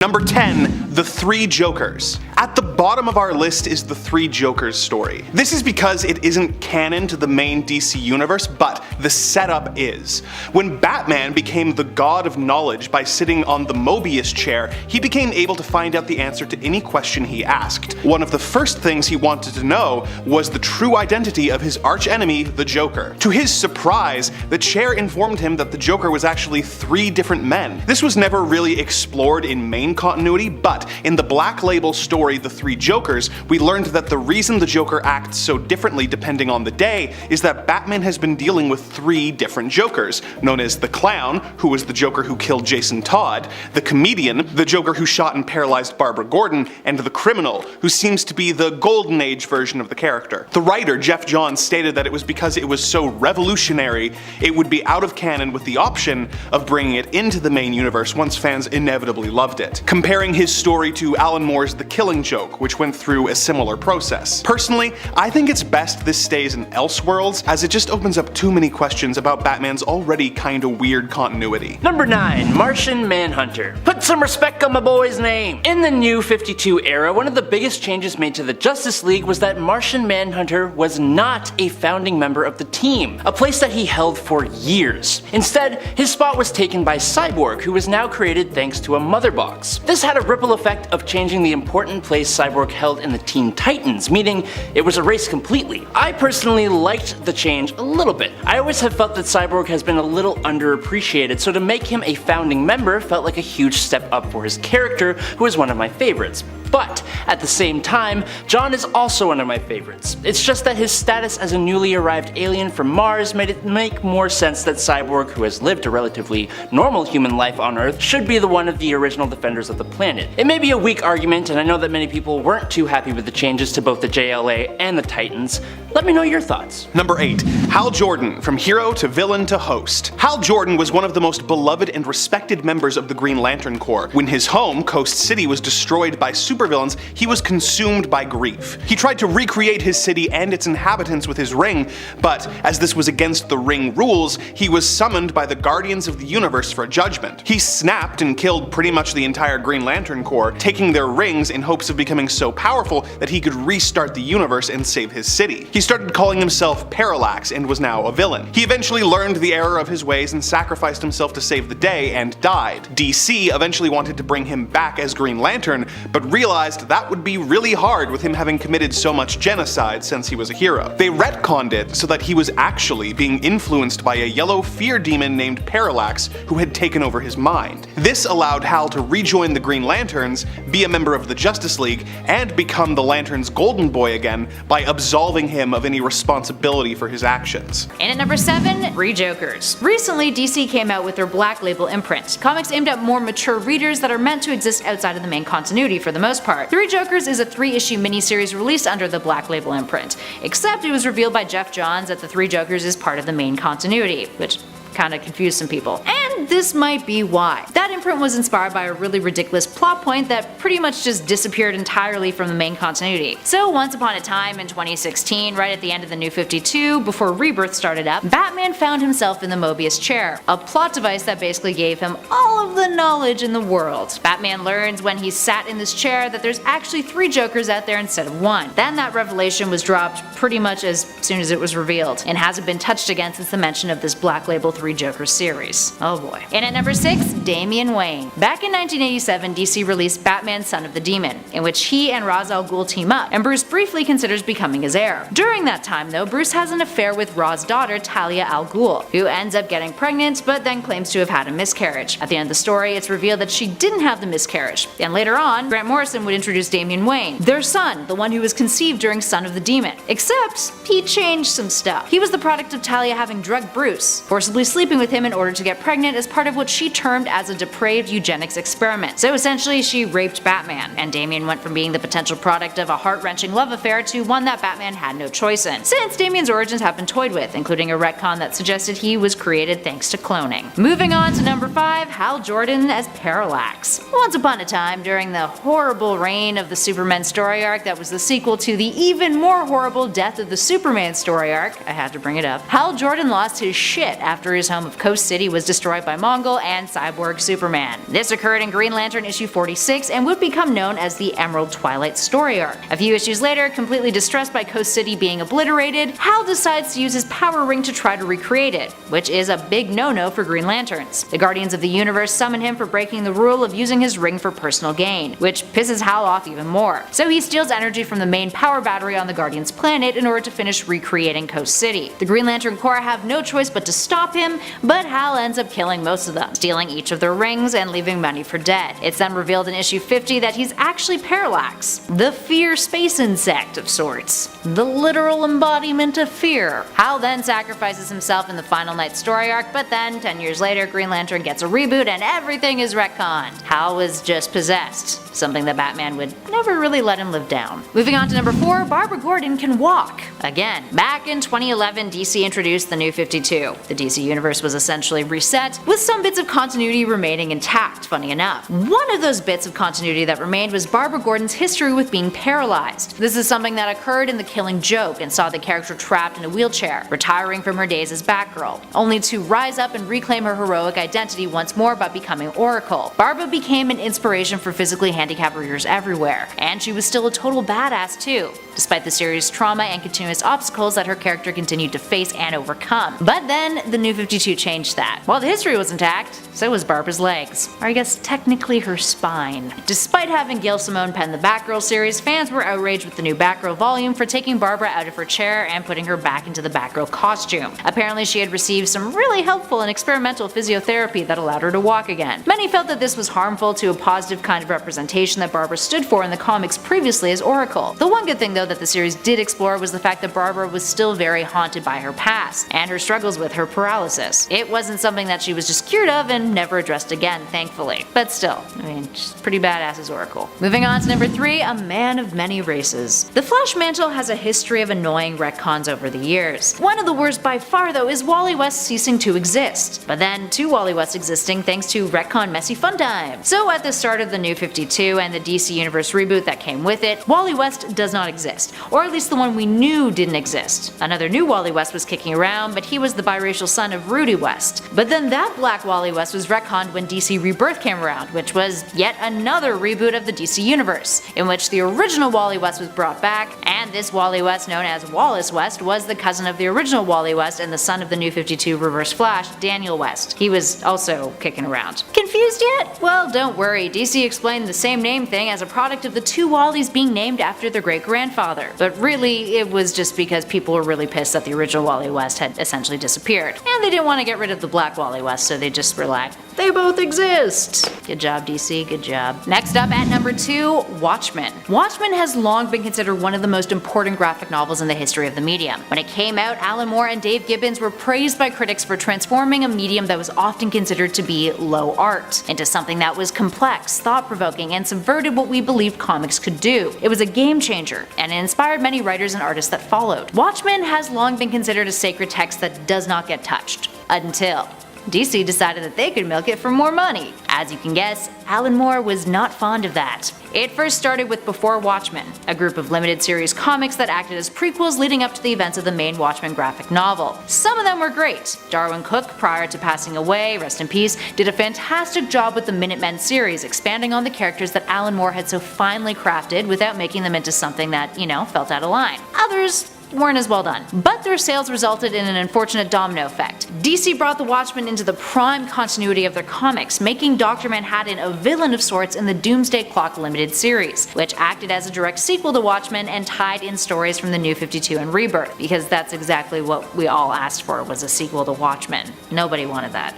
Number 10, The Three Jokers. At the bottom of our list is the Three Jokers story. This is because it isn't canon to the main DC universe, but the setup is. When Batman became the god of knowledge by sitting on the Mobius chair, he became able to find out the answer to any question he asked. One of the first things he wanted to know was the true identity of his archenemy, the Joker. To his surprise, the chair informed him that the Joker was actually 3 different men. This was never really explored in main continuity, but in the Black Label story The Three Jokers, we learned that the reason the Joker acts so differently depending on the day is that Batman has been dealing with 3 different Jokers, known as the Clown, who was the Joker who killed Jason Todd, the Comedian, the Joker who shot and paralyzed Barbara Gordon, and the Criminal, who seems to be the Golden Age version of the character. The writer, Jeff Johns, stated that it was because it was so revolutionary, it would be out of canon with the option of bringing it into the main universe once fans inevitably loved it, comparing his story to Alan Moore's The Killing Joke, which went through a similar process. Personally, I think it's best this stays in Elseworlds, as it just opens up too many questions about Batman's already kinda weird continuity. Number 9, Martian Manhunter. Put some respect on my boy's name. In the New 52 era, one of the biggest changes made to the Justice League was that Martian Manhunter was not a founding member of the team, a place that he held for years. Instead, his spot was taken by Cyborg, who was now created thanks to a mother box. This had a ripple effect of changing the important place Cyborg held in the Teen Titans, meaning it was erased completely. I personally liked the change a little bit. I always have felt that Cyborg has been a little underappreciated, so to make him a founding member felt like a huge step up for his character, who is one of my favorites. But at the same time, John is also one of my favorites. It's just that his status as a newly arrived alien from Mars made it make more sense that Cyborg, who has lived a relatively normal human life on Earth, should be the one of the original defenders of the planet. It may be a weak argument, and I know that many people weren't too happy with the changes to both the JLA and the Titans. Let me know your thoughts. Number 8. Hal Jordan, from hero to villain to host. Hal Jordan was one of the most beloved and respected members of the Green Lantern Corps. When his home, Coast City, was destroyed by supervillains, he was consumed by grief. He tried to recreate his city and its inhabitants with his ring, but as this was against the ring rules, he was summoned by the Guardians of the Universe for judgment. He snapped and killed pretty much the entire Green Lantern Corps, taking their rings in hopes of becoming so powerful that he could restart the universe and save his city. He started calling himself Parallax and was now a villain. He eventually learned the error of his ways and sacrificed himself to save the day and died. DC eventually wanted to bring him back as Green Lantern, but realized that would be really hard with him having committed so much genocide since he was a hero. They retconned it so that he was actually being influenced by a yellow fear demon named Parallax who had taken over his mind. This allowed Hal to rejoin the Green Lanterns, be a member of the Justice League, and become the Lantern's golden boy again by absolving him of any responsibility for his actions. And at number 7, Three Jokers. Recently, DC came out with their Black Label imprint, comics aimed at more mature readers that are meant to exist outside of the main continuity for the most part. Three Jokers is a 3-issue miniseries released under the Black Label imprint, except it was revealed by Jeff Johns that the Three Jokers is part of the main continuity, which kinda confused some people. And this might be why. That imprint was inspired by a really ridiculous plot point that pretty much just disappeared entirely from the main continuity. So once upon a time in 2016, right at the end of the New 52, before Rebirth started up, Batman found himself in the Mobius chair, a plot device that basically gave him all of the knowledge in the world. Batman learns when he sat in this chair that there's actually 3 Jokers out there instead of 1. Then that revelation was dropped pretty much as soon as it was revealed, and hasn't been touched again since the mention of this Black Label Three Jokers series. Oh boy. And at number 6, Damian Wayne. Back in 1987, DC released Batman Son of the Demon, in which he and Ra's al Ghul team up, and Bruce briefly considers becoming his heir. During that time though, Bruce has an affair with Ra's daughter Talia al Ghul, who ends up getting pregnant but then claims to have had a miscarriage. At the end of the story, it's revealed that she didn't have the miscarriage, and later on, Grant Morrison would introduce Damian Wayne, their son, the one who was conceived during Son of the Demon. Except, he changed some stuff. He was the product of Talia having drugged Bruce, forcibly sleeping with him in order to get pregnant as part of what she termed as a depraved eugenics experiment. So essentially she raped Batman, and Damian went from being the potential product of a heart-wrenching love affair to one that Batman had no choice in, since Damian's origins have been toyed with, including a retcon that suggested he was created thanks to cloning. Moving on to number 5, Hal Jordan as Parallax. Once upon a time, during the horrible reign of the Superman story arc that was the sequel to the even more horrible death of the Superman story arc, I had to bring it up, Hal Jordan lost his shit after his home of Coast City was destroyed by Mongol and Cyborg Superman. Superman. This occurred in Green Lantern issue 46 and would become known as the Emerald Twilight story arc. A few issues later, completely distressed by Coast City being obliterated, Hal decides to use his power ring to try to recreate it, which is a big no-no for Green Lanterns. The Guardians of the Universe summon him for breaking the rule of using his ring for personal gain, which pisses Hal off even more. So he steals energy from the main power battery on the Guardians planet in order to finish recreating Coast City. The Green Lantern Corps have no choice but to stop him, but Hal ends up killing most of them, stealing each of their rings and leaving many for dead. It's then revealed in issue 50 that he's actually Parallax, the fear space insect of sorts. The literal embodiment of fear. Hal then sacrifices himself in the final Night story arc, but then 10 years later Green Lantern gets a reboot and everything is retconned. Hal was just possessed, something that Batman would never really let him live down. Moving on to number 4, Barbara Gordon can walk. Again, back in 2011 DC introduced the New 52. The DC universe was essentially reset, with some bits of continuity remaining intact, funny enough. One of those bits of continuity that remained was Barbara Gordon's history with being paralyzed. This is something that occurred in The Killing Joke and saw the character trapped in a wheelchair, retiring from her days as Batgirl, only to rise up and reclaim her heroic identity once more by becoming Oracle. Barbara became an inspiration for physically handicapped readers everywhere, and she was still a total badass too, despite the serious trauma and continuous obstacles that her character continued to face and overcome. But then, the New 52 changed that. While the history was intact, so was Barbara's legs, or I guess technically her spine. Despite having Gail Simone pen the Batgirl series, fans were outraged with the new Batgirl volume for taking Barbara out of her chair and putting her back into the Batgirl costume. Apparently she had received some really helpful and experimental physiotherapy that allowed her to walk again. Many felt that this was harmful to a positive kind of representation that Barbara stood for in the comics previously as Oracle. The one good thing though that the series did explore was the fact that Barbara was still very haunted by her past, and her struggles with her paralysis. It wasn't something that she was just cured of and never addressed again, thankfully. But still, I mean, she's pretty badass as Oracle. Moving on to number 3, a man of many races. The Flash mantle has a history of annoying retcons over the years. One of the worst by far though is Wally West ceasing to exist, but then 2 Wally West existing thanks to retcon messy fun time. So at the start of the New 52 and the DC Universe reboot that came with it, Wally West does not exist, or at least the one we knew didn't exist. Another new Wally West was kicking around, but he was the biracial son of Rudy West. But then that black Wally West was retconned when DC Rebirth came around, which was yet another reboot of the DC Universe, in which the original Wally West was brought back, and this Wally West, known as Wallace West, was the cousin of the original Wally West and the son of the New 52 Reverse Flash, Daniel West. He was also kicking around. Confused yet? Well, don't worry, DC explained the same name thing as a product of the 2 Wallys being named after their great-grandfather. But really, it was just because people were really pissed that the original Wally West had essentially disappeared, and they didn't want to get rid of the black Wally West, so they just were like, they both exist! Good job, DC, good job. Next up at number 2, Watchmen. Watchmen has long been considered one of the most important graphic novels in the history of the medium. When it came out, Alan Moore and Dave Gibbons were praised by critics for transforming a medium that was often considered to be low art into something that was complex, thought-provoking, and subverted what we believed comics could do. It was a game changer, and it inspired many writers and artists that followed. Watchmen has long been considered a sacred text that does not get touched. Until DC decided that they could milk it for more money. As you can guess, Alan Moore was not fond of that. It first started with Before Watchmen, a group of limited series comics that acted as prequels leading up to the events of the main Watchmen graphic novel. Some of them were great. Darwin Cook, prior to passing away, rest in peace, did a fantastic job with the Minutemen series, expanding on the characters that Alan Moore had so finely crafted without making them into something that, felt out of line. Others weren't as well done, but their sales resulted in an unfortunate domino effect. DC brought the Watchmen into the prime continuity of their comics, making Dr. Manhattan a villain of sorts in the Doomsday Clock limited series, which acted as a direct sequel to Watchmen and tied in stories from the New 52 and Rebirth, because that's exactly what we all asked for, was a sequel to Watchmen. Nobody wanted that.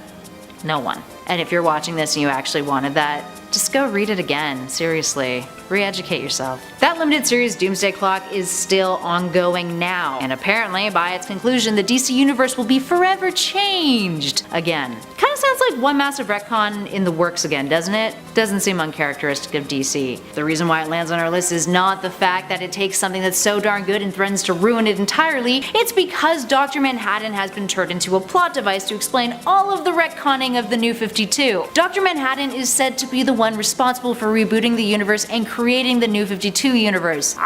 No one. And if you're watching this and you actually wanted that, just go read it again, seriously. Re-educate yourself. That limited series Doomsday Clock is still ongoing now, and apparently by its conclusion the DC universe will be forever changed again. Kinda sounds like one massive retcon in the works again, doesn't it? Doesn't seem uncharacteristic of DC. The reason why it lands on our list is not the fact that it takes something that's so darn good and threatens to ruin it entirely, it's because Dr. Manhattan has been turned into a plot device to explain all of the retconning of the New 52. Dr. Manhattan is said to be the one responsible for rebooting the universe and creating the New 52 universe.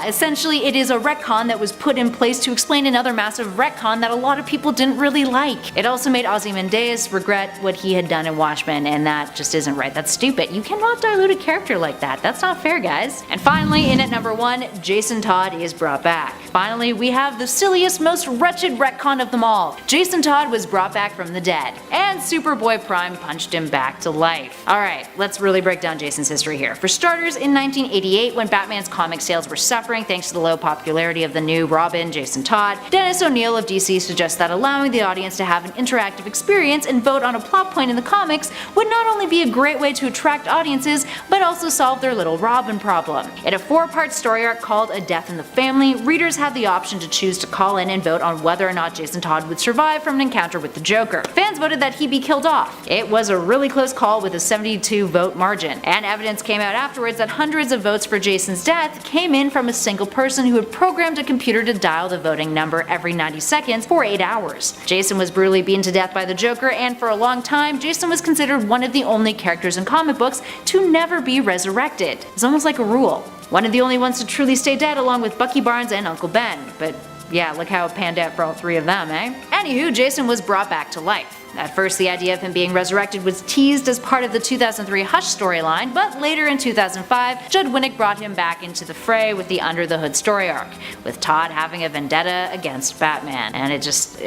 Yeah, essentially it is a retcon that was put in place to explain another massive retcon that a lot of people didn't really like. It also made Ozymandias regret what he had done in Watchmen, and that just isn't right. That's stupid. You cannot dilute a character like that. That's not fair, guys. And finally, in at number 1, Jason Todd is brought back. Finally, we have the silliest, most wretched retcon of them all. Jason Todd was brought back from the dead, and Superboy Prime punched him back to life. Alright, let's really break down Jason's history here. For starters, in 1988, when Batman's comic sales were suffering thanks to the low popularity of the new Robin, Jason Todd, Dennis O'Neil of DC suggests that allowing the audience to have an interactive experience and vote on a plot point in the comics would not only be a great way to attract audiences, but also solve their little Robin problem. In a 4-part story arc called A Death in the Family, readers had the option to choose to call in and vote on whether or not Jason Todd would survive from an encounter with the Joker. Fans voted that he be killed off. It was a really close call with a 72 vote margin, and evidence came out afterwards that hundreds of votes for Jason's death came in from a single person who had programmed a computer to dial the voting number every 90 seconds for 8 hours. Jason was brutally beaten to death by the Joker, and for a long time, Jason was considered one of the only characters in comic books to never be resurrected. It's almost like a rule. One of the only ones to truly stay dead, along with Bucky Barnes and Uncle Ben. But yeah, look how it panned out for all 3 of them, eh? Anywho, Jason was brought back to life. At first, the idea of him being resurrected was teased as part of the 2003 Hush storyline, but later in 2005, Judd Winnick brought him back into the fray with the Under the Hood story arc, with Todd having a vendetta against Batman, and it just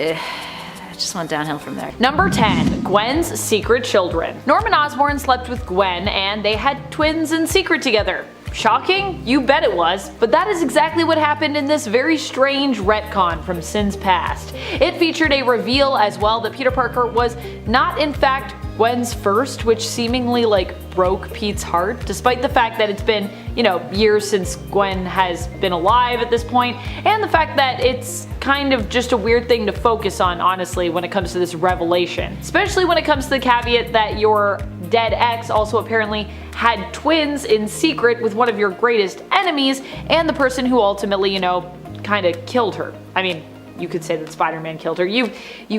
went downhill from there. Number 10. Gwen's Secret Children. Norman Osborn slept with Gwen, and they had twins in secret together. Shocking? You bet it was. But that is exactly what happened in this very strange retcon from Sin's past. It featured a reveal as well that Peter Parker was not in fact Gwen's first, which seemingly broke Pete's heart, despite the fact that it's been, years since Gwen has been alive at this point, and the fact that it's kind of just a weird thing to focus on, honestly, when it comes to this revelation. Especially when it comes to the caveat that your dead ex also apparently had twins in secret with one of your greatest enemies, and the person who ultimately, kind of killed her. I mean, you could say that Spider-Man killed her. You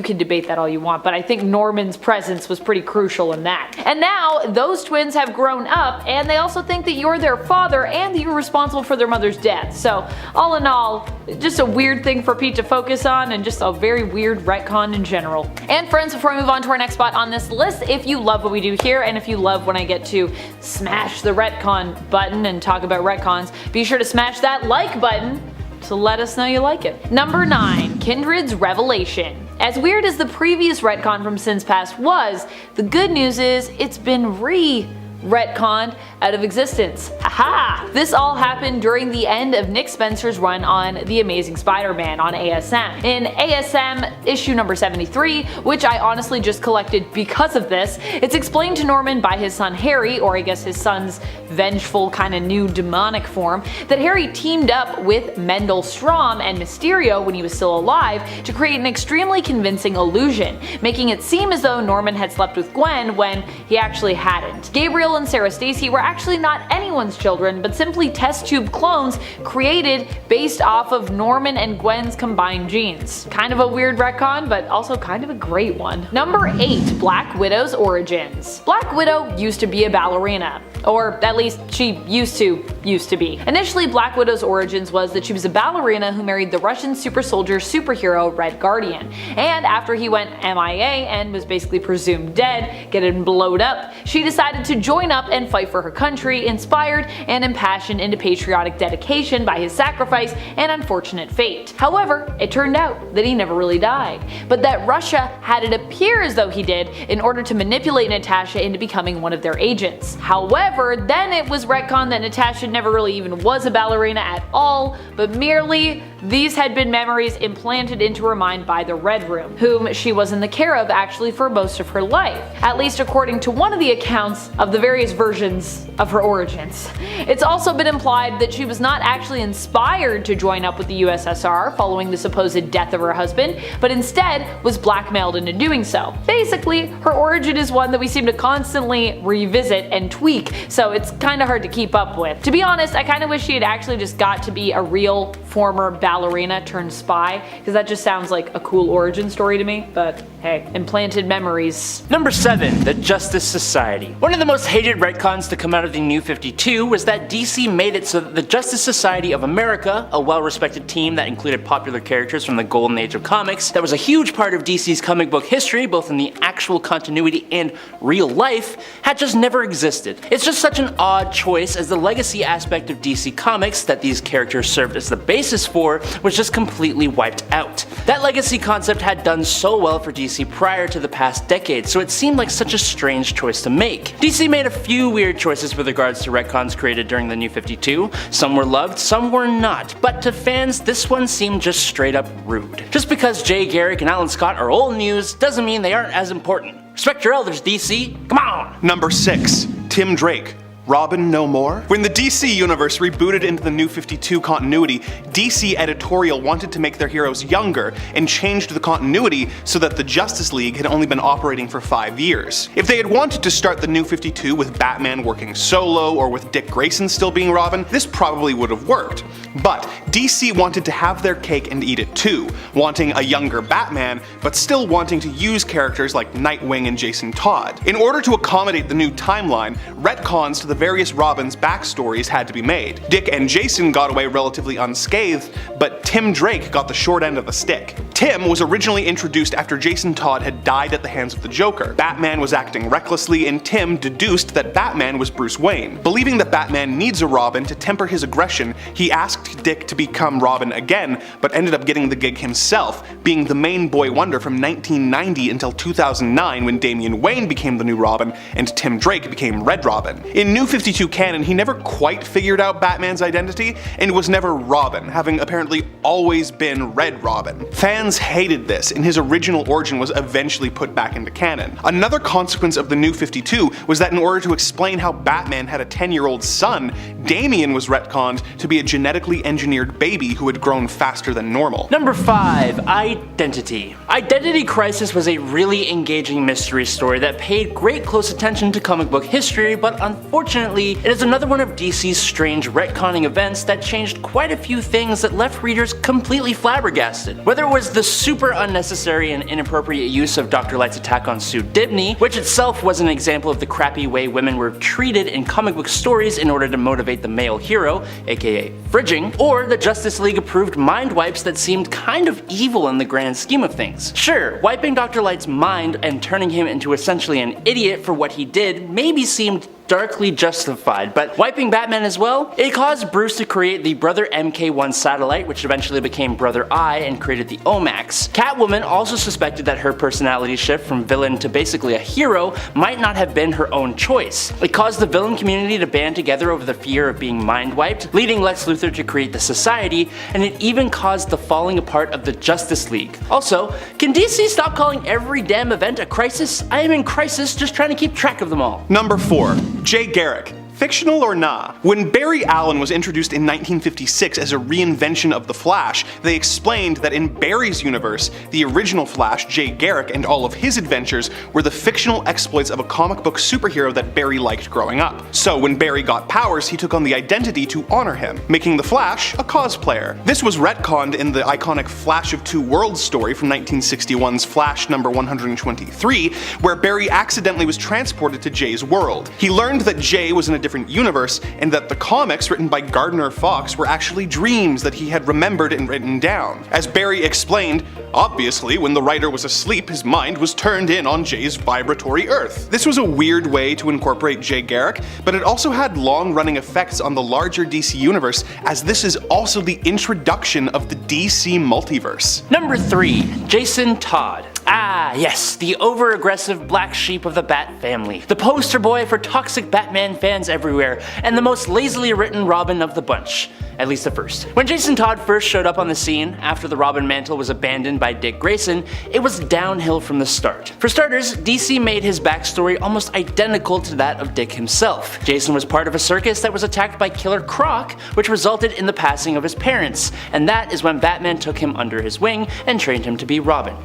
can debate that all you want, but I think Norman's presence was pretty crucial in that. And now, those twins have grown up, and they also think that you're their father and that you're responsible for their mother's death. So, all in all, just a weird thing for Pete to focus on, and just a very weird retcon in general. And friends, before I move on to our next spot on this list, if you love what we do here, and if you love when I get to smash the retcon button and talk about retcons, be sure to smash that like button to let us know you like it. Number 9. Kindred's Revelation. As weird as the previous retcon from Sin's past was, the good news is it's been retconned out of existence. Haha! This all happened during the end of Nick Spencer's run on The Amazing Spider-Man on ASM. In ASM issue number 73, which I honestly just collected because of this, it's explained to Norman by his son Harry, or I guess his son's vengeful kind of new demonic form, that Harry teamed up with Mendel Stromm and Mysterio when he was still alive to create an extremely convincing illusion, making it seem as though Norman had slept with Gwen when he actually hadn't. Gabriel and Sarah Stacy were actually not anyone's children, but simply test tube clones created based off of Norman and Gwen's combined genes. Kind of a weird retcon, but also kind of a great one. Number 8. Black Widow's Origins. Black Widow used to be a ballerina. Or at least she used to be. Initially, Black Widow's origins was that she was a ballerina who married the Russian super soldier superhero Red Guardian, and after he went MIA and was basically presumed dead, getting blowed up, she decided to join up and fight for her country, inspired and impassioned into patriotic dedication by his sacrifice and unfortunate fate. However, it turned out that he never really died, but that Russia had it appear as though he did in order to manipulate Natasha into becoming one of their agents. However, then it was retconned that Natasha never really even was a ballerina at all, but merely these had been memories implanted into her mind by the Red Room, whom she was in the care of actually for most of her life, at least according to one of the accounts of the various versions of her origins. It's also been implied that she was not actually inspired to join up with the USSR following the supposed death of her husband, but instead was blackmailed into doing so. Basically, her origin is one that we seem to constantly revisit and tweak, so it's kinda hard to keep up with. To be honest, I kinda wish she had actually just got to be a real former ballerina ballerina turned spy, because that just sounds like a cool origin story to me, but hey, implanted memories. Number 7. The Justice Society. One of the most hated retcons to come out of the New 52 was that DC made it so that the Justice Society of America, a well-respected team that included popular characters from the golden age of comics, that was a huge part of DC's comic book history, both in the actual continuity and real life, had just never existed. It's just such an odd choice, as the legacy aspect of DC Comics that these characters served as the basis for was just completely wiped out. That legacy concept had done so well for DC prior to the past decade, so it seemed like such a strange choice to make. DC made a few weird choices with regards to retcons created during the New 52. Some were loved, some were not, but to fans, this one seemed just straight up rude. Just because Jay Garrick and Alan Scott are old news doesn't mean they aren't as important. Respect your elders, DC. Come on! Number 6. Tim Drake. Robin no more? When the DC universe rebooted into the New 52 continuity, DC editorial wanted to make their heroes younger and changed the continuity so that the Justice League had only been operating for 5 years. If they had wanted to start the New 52 with Batman working solo or with Dick Grayson still being Robin, this probably would have worked. But DC wanted to have their cake and eat it too, wanting a younger Batman, but still wanting to use characters like Nightwing and Jason Todd. In order to accommodate the new timeline, retcons to the various Robins' backstories had to be made. Dick and Jason got away relatively unscathed, but Tim Drake got the short end of the stick. Tim was originally introduced after Jason Todd had died at the hands of the Joker. Batman was acting recklessly, and Tim deduced that Batman was Bruce Wayne. Believing that Batman needs a Robin to temper his aggression, he asked Dick to become Robin again, but ended up getting the gig himself, being the main boy wonder from 1990 until 2009 when Damian Wayne became the new Robin and Tim Drake became Red Robin. In New 52 canon, he never quite figured out Batman's identity and was never Robin, having apparently always been Red Robin. Fans hated this, and his original origin was eventually put back into canon. Another consequence of the New 52 was that in order to explain how Batman had a 10-year-old son, Damian was retconned to be a genetically engineered baby who had grown faster than normal. Number 5. Identity. Identity Crisis was a really engaging mystery story that paid great close attention to comic book history, but unfortunately, it is another one of DC's strange retconning events that changed quite a few things that left readers completely flabbergasted. Whether it was the super unnecessary and inappropriate use of Dr. Light's attack on Sue Dibney, which itself was an example of the crappy way women were treated in comic book stories in order to motivate the male hero, aka fridging, or the Justice League approved mind wipes that seemed kind of evil in the grand scheme of things. Sure, wiping Dr. Light's mind and turning him into essentially an idiot for what he did maybe seemed darkly justified, but wiping Batman as well? It caused Bruce to create the Brother MK1 satellite, which eventually became Brother I and created the OMAX. Catwoman also suspected that her personality shift from villain to basically a hero might not have been her own choice. It caused the villain community to band together over the fear of being mind wiped, leading Lex Luthor to create the Society, and it even caused the falling apart of the Justice League. Also, can DC stop calling every damn event a crisis? I am in crisis just trying to keep track of them all. Number 4. Jay Garrick. Fictional or nah? When Barry Allen was introduced in 1956 as a reinvention of the Flash, they explained that in Barry's universe, the original Flash, Jay Garrick, and all of his adventures were the fictional exploits of a comic book superhero that Barry liked growing up. So when Barry got powers, he took on the identity to honor him, making the Flash a cosplayer. This was retconned in the iconic Flash of Two Worlds story from 1961's Flash number 123, where Barry accidentally was transported to Jay's world. He learned that Jay was in a different universe, and that the comics written by Gardner Fox were actually dreams that he had remembered and written down. As Barry explained, obviously when the writer was asleep, his mind was turned in on Jay's vibratory earth. This was a weird way to incorporate Jay Garrick, but it also had long-running effects on the larger DC universe, as this is also the introduction of the DC multiverse. Number 3. Jason Todd. Ah, yes, the over-aggressive black sheep of the Bat family, the poster boy for toxic Batman fans everywhere, and the most lazily written Robin of the bunch. At least at first. When Jason Todd first showed up on the scene, after the Robin mantle was abandoned by Dick Grayson, it was downhill from the start. For starters, DC made his backstory almost identical to that of Dick himself. Jason was part of a circus that was attacked by Killer Croc, which resulted in the passing of his parents, and that is when Batman took him under his wing and trained him to be Robin.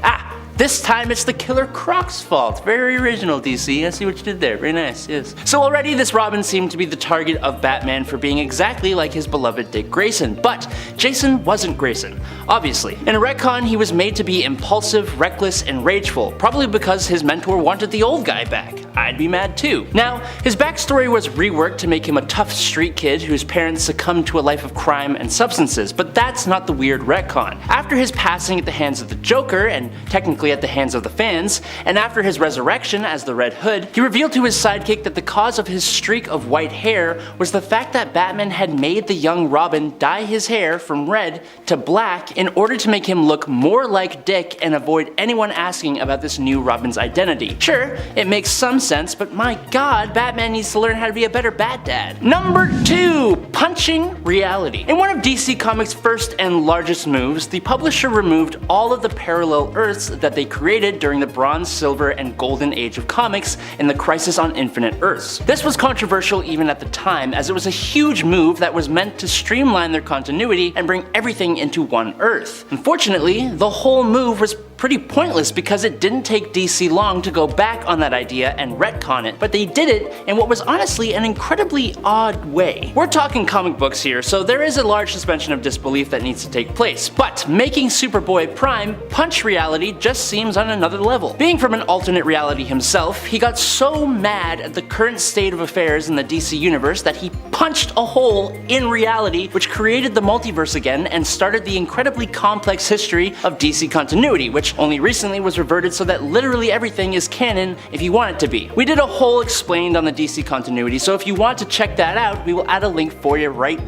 This time it's the Killer Croc's fault. Very original, DC. I see what you did there. Very nice, yes. So already this Robin seemed to be the target of Batman for being exactly like his beloved Dick Grayson, but Jason wasn't Grayson, obviously. In a retcon, he was made to be impulsive, reckless, and rageful, probably because his mentor wanted the old guy back. I'd be mad too. Now, his backstory was reworked to make him a tough street kid whose parents succumbed to a life of crime and substances, but that's not the weird retcon. After his passing at the hands of the Joker, and technically at the hands of the fans, and after his resurrection as the Red Hood, he revealed to his sidekick that the cause of his streak of white hair was the fact that Batman had made the young Robin dye his hair from red to black in order to make him look more like Dick and avoid anyone asking about this new Robin's identity. Sure, it makes some sense, but my god, Batman needs to learn how to be a better Bat Dad. Number 2. Punching reality. In one of DC Comics' first and largest moves, the publisher removed all of the parallel Earths that they created during the Bronze, Silver, and Golden Age of comics in the Crisis on Infinite Earths. This was controversial even at the time, as it was a huge move that was meant to streamline their continuity and bring everything into one Earth. Unfortunately, the whole move was pretty pointless because it didn't take DC long to go back on that idea and retcon it, but they did it in what was honestly an incredibly odd way. We're talking comic books here, so there is a large suspension of disbelief that needs to take place, but making Superboy Prime punch reality just seems on another level. Being from an alternate reality himself, he got so mad at the current state of affairs in the DC universe that he punched a hole in reality, which created the multiverse again and started the incredibly complex history of DC continuity, which only recently was reverted so that literally everything is canon if you want it to be. We did a whole explained on the DC continuity, so if you want to check that out, we will add a link for you right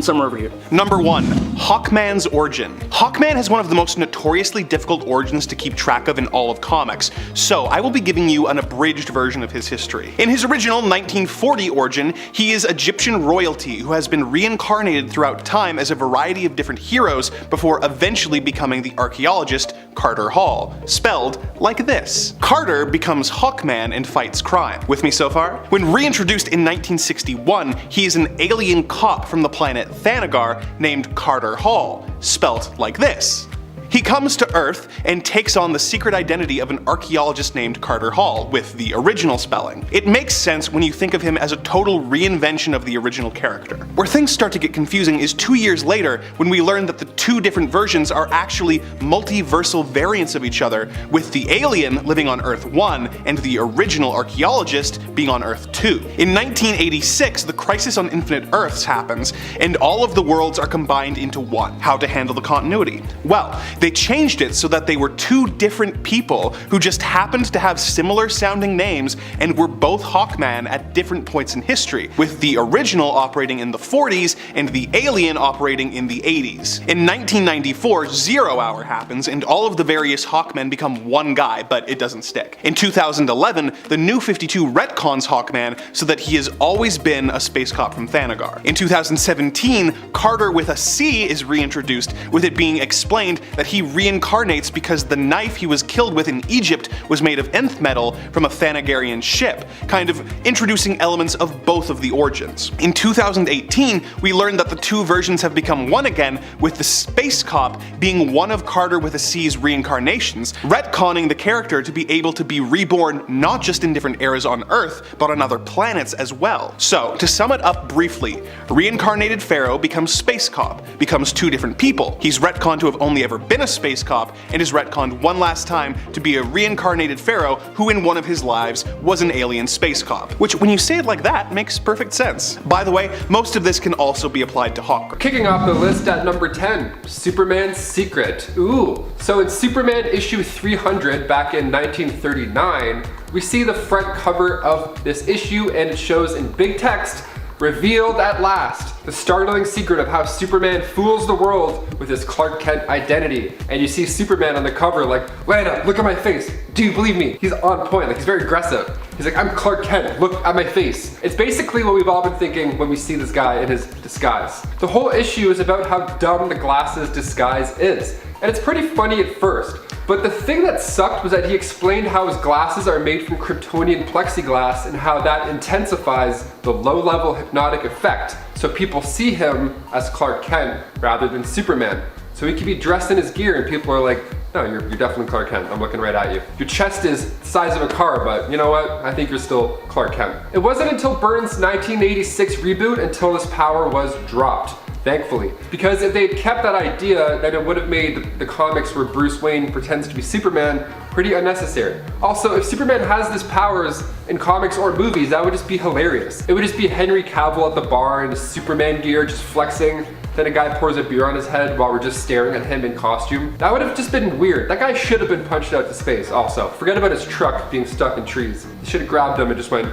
somewhere over here. Number 1. Hawkman's origin. Hawkman has one of the most notoriously difficult origins to keep track of in all of comics, so I will be giving you an abridged version of his history. In his original 1940 origin, he is Egyptian royalty who has been reincarnated throughout time as a variety of different heroes before eventually becoming the archaeologist Carter Hall, spelled like this. Carter becomes Hawkman and fights crime. With me so far? When reintroduced in 1961, he is an alien cop from the planet Thanagar named Carter Hall, spelt like this. He comes to Earth and takes on the secret identity of an archaeologist named Carter Hall, with the original spelling. It makes sense when you think of him as a total reinvention of the original character. Where things start to get confusing is 2 years later when we learn that the two different versions are actually multiversal variants of each other, with the alien living on Earth 1 and the original archaeologist being on Earth 2. In 1986, the Crisis on Infinite Earths happens, and all of the worlds are combined into one. How to handle the continuity? Well, they changed it so that they were two different people who just happened to have similar sounding names and were both Hawkman at different points in history, with the original operating in the 40s and the alien operating in the 80s. In 1994, 0 Hour happens and all of the various Hawkmen become one guy, but it doesn't stick. In 2011, the New 52 retcons Hawkman so that he has always been a space cop from Thanagar. In 2017, Carter with a C is reintroduced, with it being explained that he reincarnates because the knife he was killed with in Egypt was made of nth metal from a Thanagarian ship, kind of introducing elements of both of the origins. In 2018, we learned that the two versions have become one again, with the space cop being one of Carter with a C's reincarnations, retconning the character to be able to be reborn not just in different eras on Earth, but on other planets as well. So, to sum it up briefly, reincarnated Pharaoh becomes space cop, becomes two different people. He's retconned to have only ever been a space cop, and is retconned one last time to be a reincarnated Pharaoh who in one of his lives was an alien space cop. Which, when you say it like that, makes perfect sense. By the way, most of this can also be applied to Hawkman. Kicking off the list at number 10, Superman's Secret. Ooh. So in Superman issue 300 back in 1939, we see the front cover of this issue and it shows in big text, "Revealed at last, the startling secret of how Superman fools the world with his Clark Kent identity." And you see Superman on the cover like, "Lana, look at my face. Do you believe me?" He's on point, like he's very aggressive. He's like, "I'm Clark Kent, look at my face." It's basically what we've all been thinking when we see this guy in his disguise. The whole issue is about how dumb the glasses disguise is. And it's pretty funny at first. But the thing that sucked was that he explained how his glasses are made from Kryptonian plexiglass and how that intensifies the low-level hypnotic effect, so people see him as Clark Kent rather than Superman. So he could be dressed in his gear and people are like, No, you're definitely Clark Kent. I'm looking right at you. Your chest is the size of a car, but you know what? I think you're still Clark Kent. It wasn't until Byrne's 1986 reboot until this power was dropped. Thankfully. Because if they had kept that idea, then it would have made the comics where Bruce Wayne pretends to be Superman pretty unnecessary. Also, if Superman has these powers in comics or movies, that would just be hilarious. It would just be Henry Cavill at the bar in his Superman gear just flexing, then a guy pours a beer on his head while we're just staring at him in costume. That would have just been weird. That guy should have been punched out to space also. Forget about his truck being stuck in trees. He should have grabbed him and just went,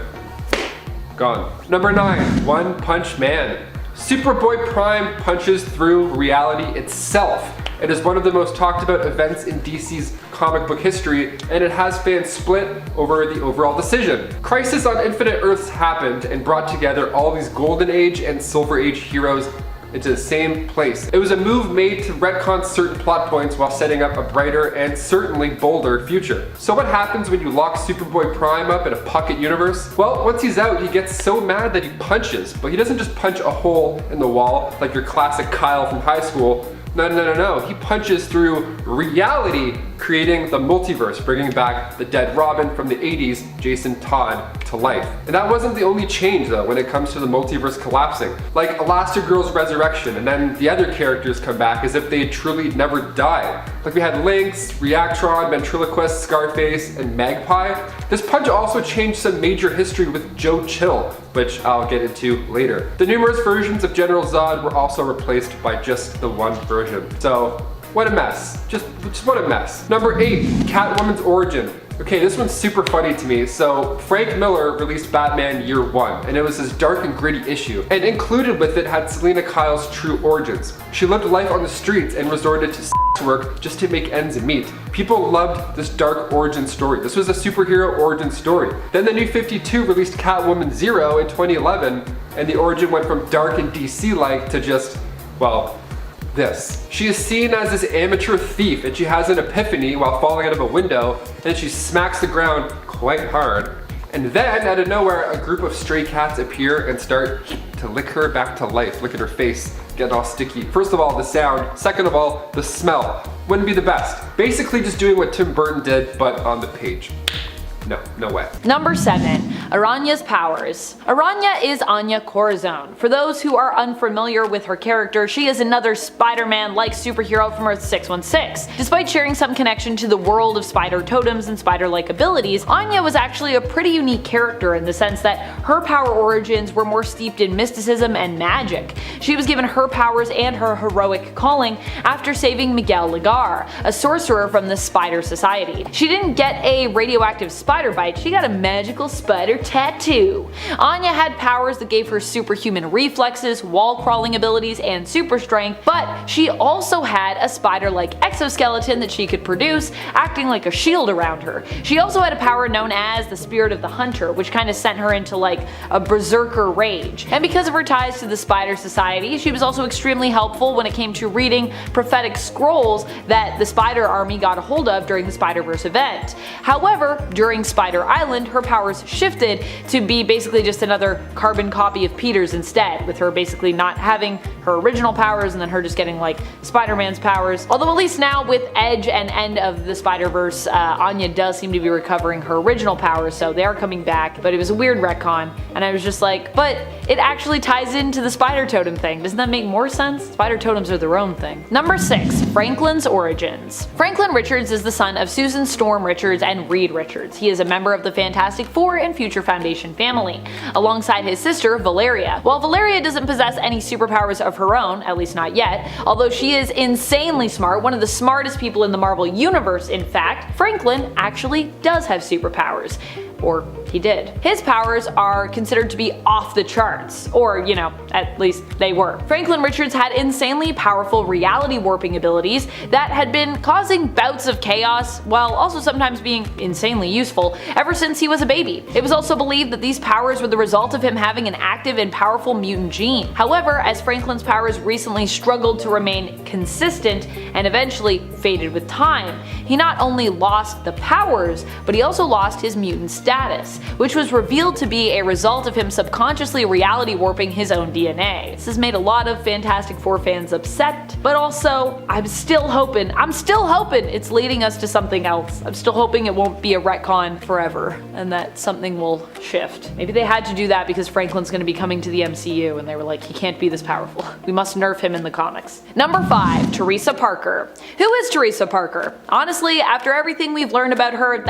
gone. Number 9, One Punch Man. Superboy Prime punches through reality itself. It is one of the most talked about events in DC's comic book history, and it has fans split over the overall decision. Crisis on Infinite Earths happened and brought together all these Golden Age and Silver Age heroes into the same place. It was a move made to retcon certain plot points while setting up a brighter and certainly bolder future. So what happens when you lock Superboy Prime up in a pocket universe? Well, once he's out, he gets so mad that he punches, but he doesn't just punch a hole in the wall like your classic Kyle from high school. No. He punches through reality, creating the multiverse, bringing back the dead Robin from the 80s, Jason Todd, to life. And that wasn't the only change though when it comes to the multiverse collapsing. Like Elastigirl's resurrection, and then the other characters come back as if they truly never died. Like we had Lynx, Reactron, Ventriloquist, Scarface, and Magpie. This punch also changed some major history with Joe Chill, which I'll get into later. The numerous versions of General Zod were also replaced by just the one version. So, what a mess. Just what a mess. Number 8, Catwoman's origin. Okay, this one's super funny to me. So, Frank Miller released Batman Year 1, and it was this dark and gritty issue. And included with it had Selena Kyle's true origins. She lived life on the streets and resorted to work just to make ends meet. People loved this dark origin story. This was a superhero origin story. Then the New 52 released Catwoman 0 in 2011, and the origin went from dark and DC-like to just, well, this. She is seen as this amateur thief, and she has an epiphany while falling out of a window, and she smacks the ground quite hard. And then, out of nowhere, a group of stray cats appear and start to lick her back to life. Look at her face, getting all sticky. First of all, the sound. Second of all, the smell. Wouldn't be the best. Basically just doing what Tim Burton did, but on the page. No way. Number 7, Aranya's powers. Aranya is Ana Corazone. For those who are unfamiliar with her character, she is another Spider-Man-like superhero from Earth 616. Despite sharing some connection to the world of spider totems and spider-like abilities, Anya was actually a pretty unique character in the sense that her power origins were more steeped in mysticism and magic. She was given her powers and her heroic calling after saving Miguel Lagar, a sorcerer from the Spider Society. She didn't get a radioactive spider bite, she got a magical spider tattoo. Anya had powers that gave her superhuman reflexes, wall crawling abilities, and super strength, but she also had a spider-like exoskeleton that she could produce, acting like a shield around her. She also had a power known as the Spirit of the Hunter, which kind of sent her into like a berserker rage. And because of her ties to the Spider Society, she was also extremely helpful when it came to reading prophetic scrolls that the Spider Army got a hold of during the Spider-Verse event. However, during Spider Island, her powers shifted to be basically just another carbon copy of Peter's instead, with her basically not having her original powers and then her just getting like Spider-Man's powers. Although at least now with Edge and End of the Spider-Verse, Anya does seem to be recovering her original powers, so they are coming back, but it was a weird retcon, and I was just like, but it actually ties into the spider totem thing. Doesn't that make more sense? Spider totems are their own thing. Number 6, Franklin's origins. Franklin Richards is the son of Susan Storm Richards and Reed Richards. He is a member of the Fantastic Four and Future Foundation family, alongside his sister Valeria. While Valeria doesn't possess any superpowers of her own, at least not yet, although she is insanely smart, one of the smartest people in the Marvel Universe in fact, Franklin actually does have superpowers. Or he did. His powers are considered to be off the charts, or you know, at least they were. Franklin Richards had insanely powerful reality warping abilities that had been causing bouts of chaos, while also sometimes being insanely useful, ever since he was a baby. It was also believed that these powers were the result of him having an active and powerful mutant gene. However, as Franklin's powers recently struggled to remain consistent and eventually faded with time, he not only lost the powers, but he also lost his mutant status. which was revealed to be a result of him subconsciously reality warping his own DNA. This has made a lot of Fantastic Four fans upset, but also I'm still hoping it's leading us to something else. I'm still hoping it won't be a retcon forever and that something will shift. Maybe they had to do that because Franklin's going to be coming to the MCU and they were like, he can't be this powerful. We must nerf him in the comics. Number 5, Teresa Parker. Who is Teresa Parker? Honestly, after everything we've learned about her,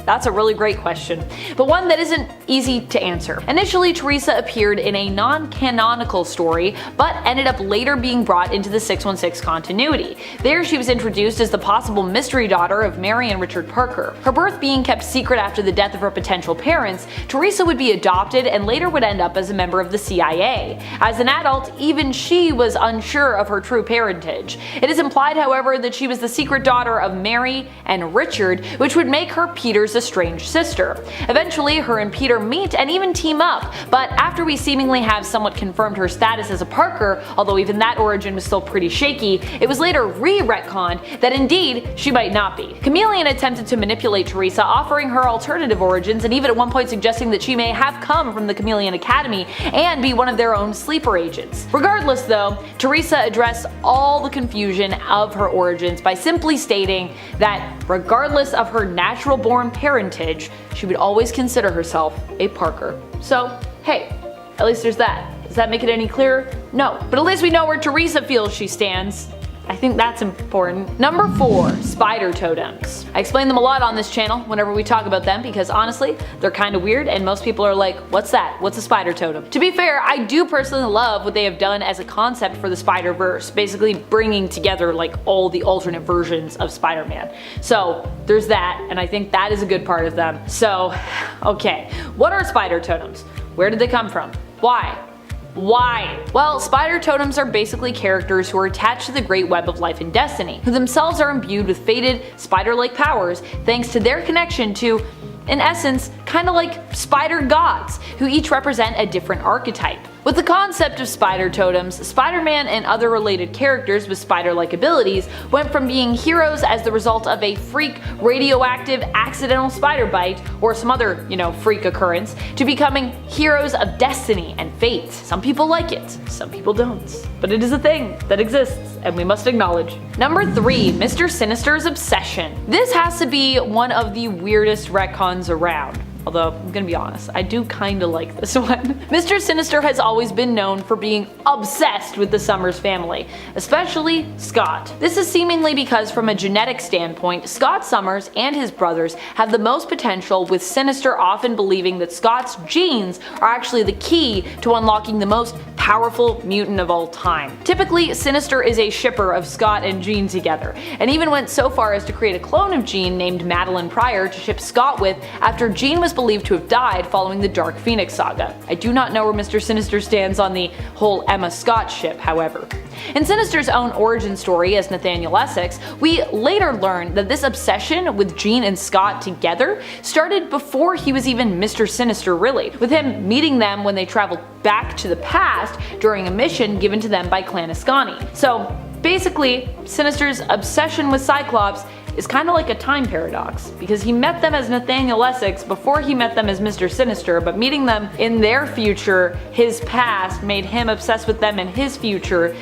that's a really great question, but one that isn't easy to answer. Initially, Teresa appeared in a non-canonical story, but ended up later being brought into the 616 continuity. There she was introduced as the possible mystery daughter of Mary and Richard Parker. Her birth being kept secret after the death of her potential parents, Teresa would be adopted and later would end up as a member of the CIA. As an adult, even she was unsure of her true parentage. It is implied, however, that she was the secret daughter of Mary and Richard, which would make her Peter's estranged sister. Eventually, her and Peter meet and even team up, but after we seemingly have somewhat confirmed her status as a Parker, although even that origin was still pretty shaky, it was later re-retconned that indeed she might not be. Chameleon attempted to manipulate Teresa, offering her alternative origins and even at one point suggesting that she may have come from the Chameleon Academy and be one of their own sleeper agents. Regardless though, Teresa addressed all the confusion of her origins by simply stating that regardless of her natural born parentage, she would always consider herself a Parker. So, hey, at least there's that. Does that make it any clearer? No, but at least we know where Teresa feels she stands. I think that's important. Number 4, spider totems. I explain them a lot on this channel whenever we talk about them because honestly, they're kind of weird and most people are like, what's that? What's a spider totem? To be fair, I do personally love what they have done as a concept for the Spider-Verse, basically bringing together like all the alternate versions of Spider-Man. So there's that, and I think that is a good part of them. So, okay, what are spider totems? Where did they come from? Why? Why? Well, spider totems are basically characters who are attached to the great web of life and destiny, who themselves are imbued with fated, spider-like powers thanks to their connection to, in essence, kind of like spider gods, who each represent a different archetype. With the concept of spider totems, Spider-Man and other related characters with spider-like abilities went from being heroes as the result of a freak, radioactive, accidental spider bite, or some other, freak occurrence, to becoming heroes of destiny and fate. Some people like it, some people don't. But it is a thing that exists, and we must acknowledge. Number 3, Mr. Sinister's obsession. This has to be one of the weirdest retcons around. Although, I'm gonna be honest, I do kinda like this one. Mr. Sinister has always been known for being obsessed with the Summers family, especially Scott. This is seemingly because from a genetic standpoint, Scott Summers and his brothers have the most potential, with Sinister often believing that Scott's genes are actually the key to unlocking the most powerful mutant of all time. Typically, Sinister is a shipper of Scott and Jean together, and even went so far as to create a clone of Jean named Madeline Pryor to ship Scott with after Jean was believed to have died following the Dark Phoenix saga. I do not know where Mr. Sinister stands on the whole Emma Scott ship, however. In Sinister's own origin story as Nathaniel Essex, we later learned that this obsession with Jean and Scott together started before he was even Mr. Sinister really, with him meeting them when they traveled back to the past during a mission given to them by Clan Ascani. So basically, Sinister's obsession with Cyclops is kind of like a time paradox, because he met them as Nathaniel Essex before he met them as Mr. Sinister, but meeting them in their future, his past, made him obsessed with them in his future,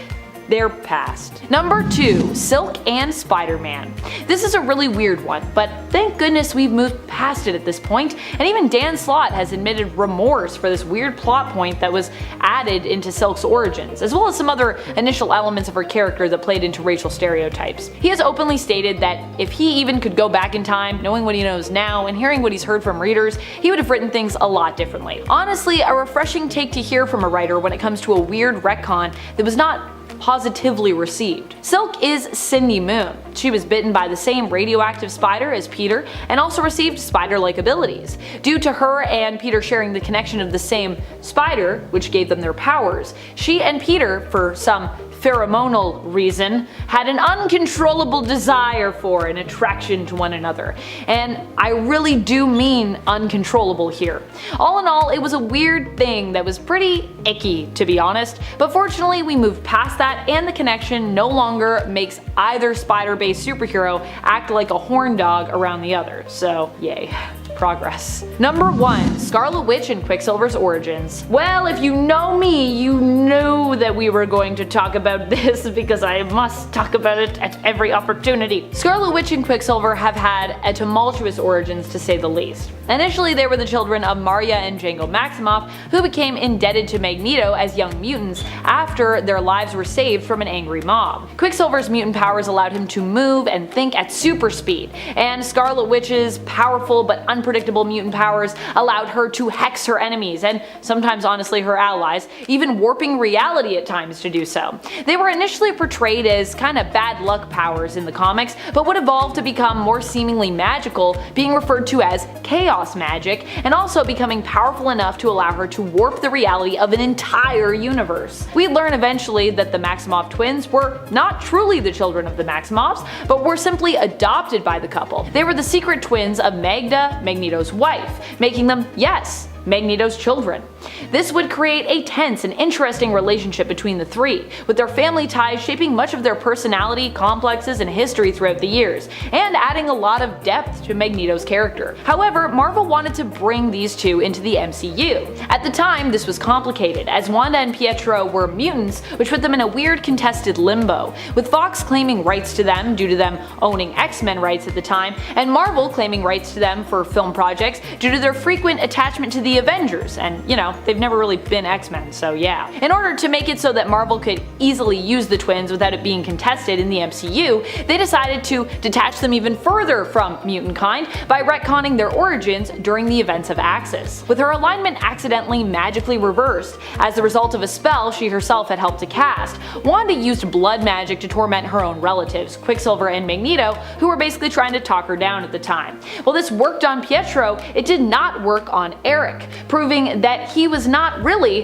their past. Number 2, Silk and Spider-Man. This is a really weird one, but thank goodness we've moved past it at this point, and even Dan Slott has admitted remorse for this weird plot point that was added into Silk's origins, as well as some other initial elements of her character that played into racial stereotypes. He has openly stated that if he even could go back in time, knowing what he knows now and hearing what he's heard from readers, he would have written things a lot differently. Honestly, a refreshing take to hear from a writer when it comes to a weird retcon that was not positively received. Silk is Cindy Moon. She was bitten by the same radioactive spider as Peter and also received spider-like abilities. Due to her and Peter sharing the connection of the same spider, which gave them their powers, she and Peter, for some pheromonal reason, had an uncontrollable desire for and attraction to one another. And I really do mean uncontrollable here. All in all, it was a weird thing that was pretty icky, to be honest, but fortunately we moved past that, and the connection no longer makes either spider-based superhero act like a horn dog around the other, so yay. progress. Number 1. Scarlet Witch and Quicksilver's origins. Well, if you know me, you knew that we were going to talk about this because I must talk about it at every opportunity. Scarlet Witch and Quicksilver have had a tumultuous origins to say the least. Initially, they were the children of Moira and Django Maximoff, who became indebted to Magneto as young mutants after their lives were saved from an angry mob. Quicksilver's mutant powers allowed him to move and think at super speed, and Scarlet Witch's powerful but unpredictable mutant powers allowed her to hex her enemies, and sometimes honestly her allies, even warping reality at times to do so. They were initially portrayed as kinda bad luck powers in the comics, but would evolve to become more seemingly magical, being referred to as chaos magic, and also becoming powerful enough to allow her to warp the reality of an entire universe. We learn eventually that the Maximoff twins were not truly the children of the Maximoffs, but were simply adopted by the couple. They were the secret twins of Magda, Magneto's wife, making them, yes, Magneto's children. This would create a tense and interesting relationship between the three, with their family ties shaping much of their personality, complexes, and history throughout the years, and adding a lot of depth to Magneto's character. However, Marvel wanted to bring these two into the MCU. At the time, this was complicated, as Wanda and Pietro were mutants, which put them in a weird contested limbo, with Fox claiming rights to them due to them owning X-Men rights at the time, and Marvel claiming rights to them for film projects due to their frequent attachment to the Avengers, and you know, they've never really been X-Men, so yeah. In order to make it so that Marvel could easily use the twins without it being contested in the MCU, they decided to detach them even further from mutant kind by retconning their origins during the events of Axis, with her alignment accidentally magically reversed as a result of a spell she herself had helped to cast. Wanda used blood magic to torment her own relatives, Quicksilver and Magneto, who were basically trying to talk her down at the time. While this worked on Pietro, it did not work on Eric, proving that he was not really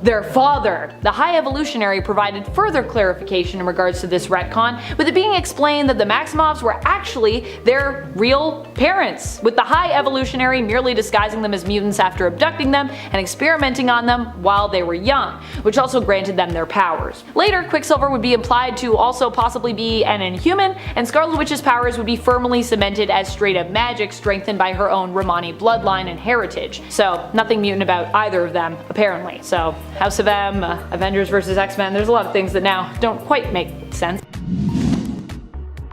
their father. The High Evolutionary provided further clarification in regards to this retcon, with it being explained that the Maximoffs were actually their real parents, with the High Evolutionary merely disguising them as mutants after abducting them and experimenting on them while they were young, which also granted them their powers. Later, Quicksilver would be implied to also possibly be an Inhuman, and Scarlet Witch's powers would be firmly cemented as straight up magic strengthened by her own Romani bloodline and heritage. So nothing mutant about either of them, apparently. So House of M, Avengers vs. X-Men, there's a lot of things that now don't quite make sense.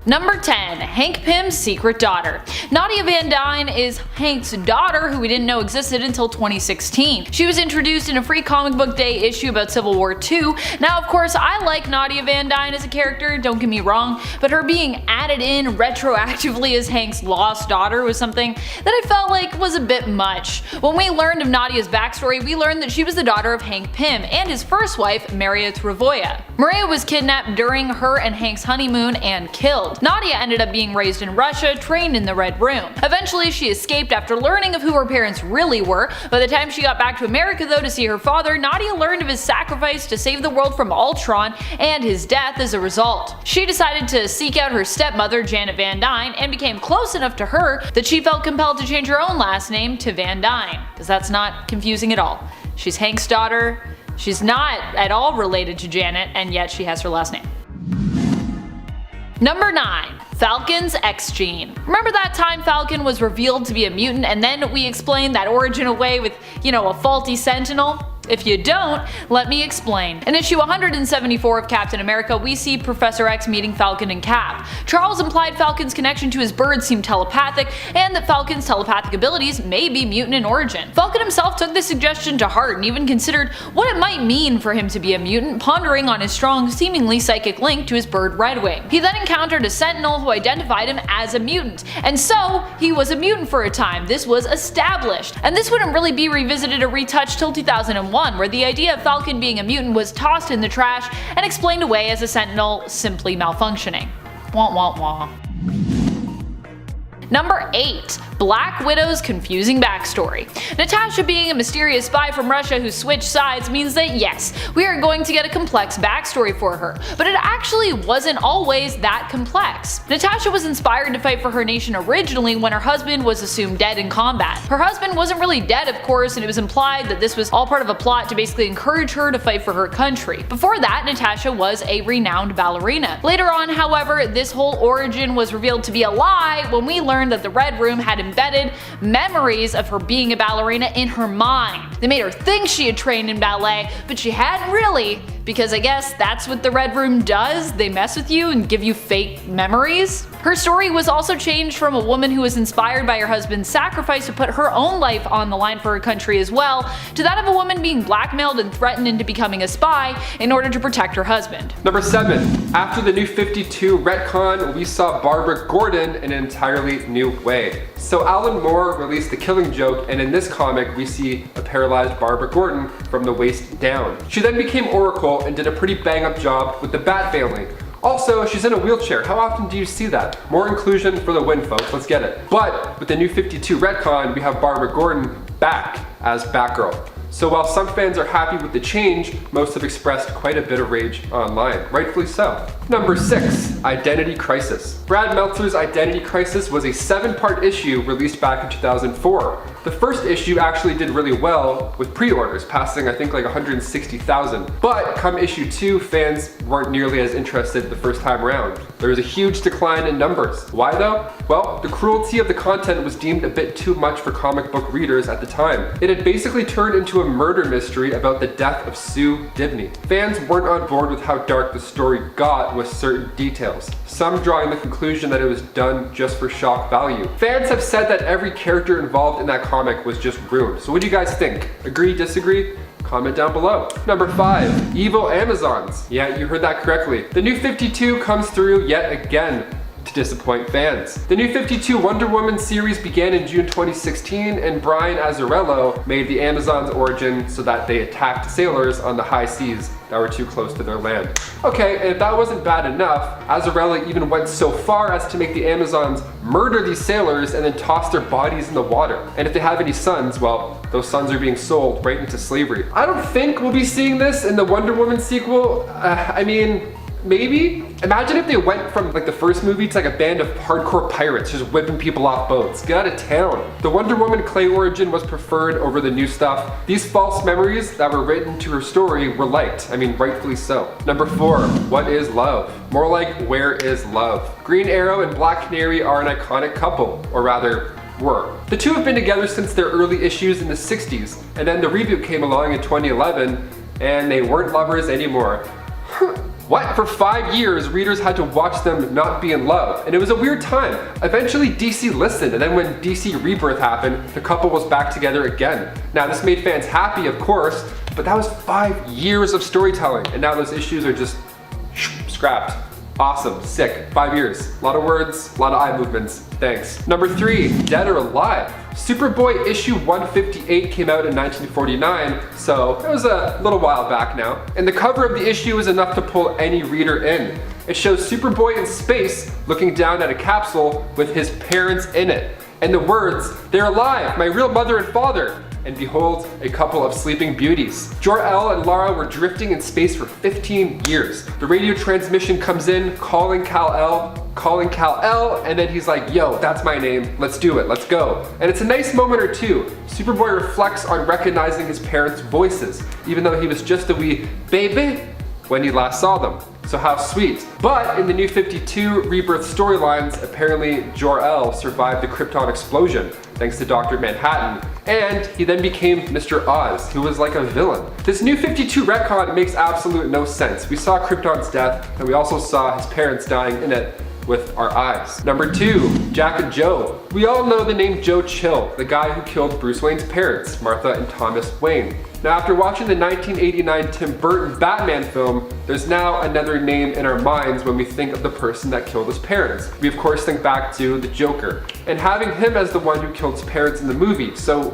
Number 10. Hank Pym's secret daughter. Nadia Van Dyne is Hank's daughter, who we didn't know existed until 2016. She was introduced in a Free Comic Book Day issue about Civil War II. Now, of course, I like Nadia Van Dyne as a character, don't get me wrong, but her being added in retroactively as Hank's lost daughter was something that I felt like was a bit much. When we learned of Nadia's backstory, we learned that she was the daughter of Hank Pym and his first wife, Maria Travoia. Maria was kidnapped during her and Hank's honeymoon and killed. Nadia ended up being raised in Russia, trained in the Red Room. Eventually, she escaped after learning of who her parents really were. By the time she got back to America though to see her father, Nadia learned of his sacrifice to save the world from Ultron and his death as a result. She decided to seek out her stepmother, Janet Van Dyne, and became close enough to her that she felt compelled to change her own last name to Van Dyne, because that's not confusing at all. She's Hank's daughter, she's not at all related to Janet, and yet she has her last name. Number 9. Falcon's X-Gene. Remember that time Falcon was revealed to be a mutant and then we explained that origin away with, you know, a faulty Sentinel? If you don't, let me explain. In issue 174 of Captain America, we see Professor X meeting Falcon and Cap. Charles implied Falcon's connection to his bird seemed telepathic, and that Falcon's telepathic abilities may be mutant in origin. Falcon himself took this suggestion to heart and even considered what it might mean for him to be a mutant, pondering on his strong, seemingly psychic link to his bird Redwing. He then encountered a Sentinel who identified him as a mutant, and so he was a mutant for a time. This was established, and this wouldn't really be revisited or retouched till 2001. Where the idea of Falcon being a mutant was tossed in the trash and explained away as a Sentinel simply malfunctioning. Wah wah wah. Number 8. Black Widow's confusing backstory. Natasha being a mysterious spy from Russia who switched sides means that yes, we are going to get a complex backstory for her, but it actually wasn't always that complex. Natasha was inspired to fight for her nation originally when her husband was assumed dead in combat. Her husband wasn't really dead, of course, and it was implied that this was all part of a plot to basically encourage her to fight for her country. Before that, Natasha was a renowned ballerina. Later on, however, this whole origin was revealed to be a lie when we learned learned that the Red Room had embedded memories of her being a ballerina in her mind. They made her think she had trained in ballet, but she hadn't really, because I guess that's what the Red Room does. They mess with you and give you fake memories. Her story was also changed from a woman who was inspired by her husband's sacrifice to put her own life on the line for her country as well, to that of a woman being blackmailed and threatened into becoming a spy in order to protect her husband. Number 7. After the New 52 retcon, we saw Barbara Gordon in an entirely new way. So Alan Moore released The Killing Joke, and in this comic we see a paralyzed Barbara Gordon from the waist down. She then became Oracle and did a pretty bang up job with the Bat family. Also, she's in a wheelchair. How often do you see that? More inclusion for the win, folks. Let's get it. But with the New 52 retcon, we have Barbara Gordon back as Batgirl. So while some fans are happy with the change, most have expressed quite a bit of rage online, rightfully so. Number 6, Identity Crisis. Brad Meltzer's Identity Crisis was a 7-part issue released back in 2004. The first issue actually did really well with pre-orders, passing I think like 160,000. But come issue 2, fans weren't nearly as interested the first time around. There was a huge decline in numbers. Why though? Well, the cruelty of the content was deemed a bit too much for comic book readers at the time. It had basically turned into a murder mystery about the death of Sue Dibney. Fans weren't on board with how dark the story got with certain details, some drawing the conclusion that it was done just for shock value. Fans have said that every character involved in that comic was just ruined. So what do you guys think? Agree, disagree? Comment down below. Number 5, Evil Amazons. Yeah, you heard that correctly. The New 52 comes through yet again to disappoint fans. The New 52 Wonder Woman series began in June 2016, and Brian Azzarello made the Amazons' origin so that they attacked sailors on the high seas that were too close to their land. Okay, and if that wasn't bad enough, Azzarello even went so far as to make the Amazons murder these sailors and then toss their bodies in the water. And if they have any sons, well, those sons are being sold right into slavery. I don't think we'll be seeing this in the Wonder Woman sequel. I mean, maybe? Imagine if they went from like the first movie to like a band of hardcore pirates just whipping people off boats. Get out of town. The Wonder Woman clay origin was preferred over the new stuff. These false memories that were written to her story were liked. I mean, rightfully so. Number 4, What is Love? More like, Where is Love? Green Arrow and Black Canary are an iconic couple, or rather, were. The two have been together since their early issues in the 60s, and then the reboot came along in 2011, and they weren't lovers anymore. What? For 5 years, readers had to watch them not be in love, and it was a weird time. Eventually, DC listened, and then when DC Rebirth happened, the couple was back together again. Now, this made fans happy, of course, but that was 5 years of storytelling, and now those issues are just scrapped. Awesome, sick, 5 years. A lot of words, a lot of eye movements. Thanks. Number 3, Dead or Alive. Superboy issue 158 came out in 1949, so it was a little while back now. And the cover of the issue is enough to pull any reader in. It shows Superboy in space looking down at a capsule with his parents in it. And the words, "They're alive, my real mother and father." And behold, a couple of sleeping beauties. Jor-El and Lara were drifting in space for 15 years. The radio transmission comes in, calling Kal-El, and then he's like, yo, that's my name, let's do it, let's go. And it's a nice moment or two. Superboy reflects on recognizing his parents' voices, even though he was just a wee baby when he last saw them. So how sweet. But in the New 52 Rebirth storylines, apparently Jor-El survived the Krypton explosion, thanks to Dr. Manhattan, and he then became Mr. Oz, who was like a villain. This New 52 retcon makes absolute no sense. We saw Krypton's death, and we also saw his parents dying in it with our eyes. Number 2, Jack and Joe. We all know the name Joe Chill, the guy who killed Bruce Wayne's parents, Martha and Thomas Wayne. Now, after watching the 1989 Tim Burton Batman film, there's now another name in our minds when we think of the person that killed his parents. We of course think back to the Joker, and having him as the one who killed his parents in the movie. So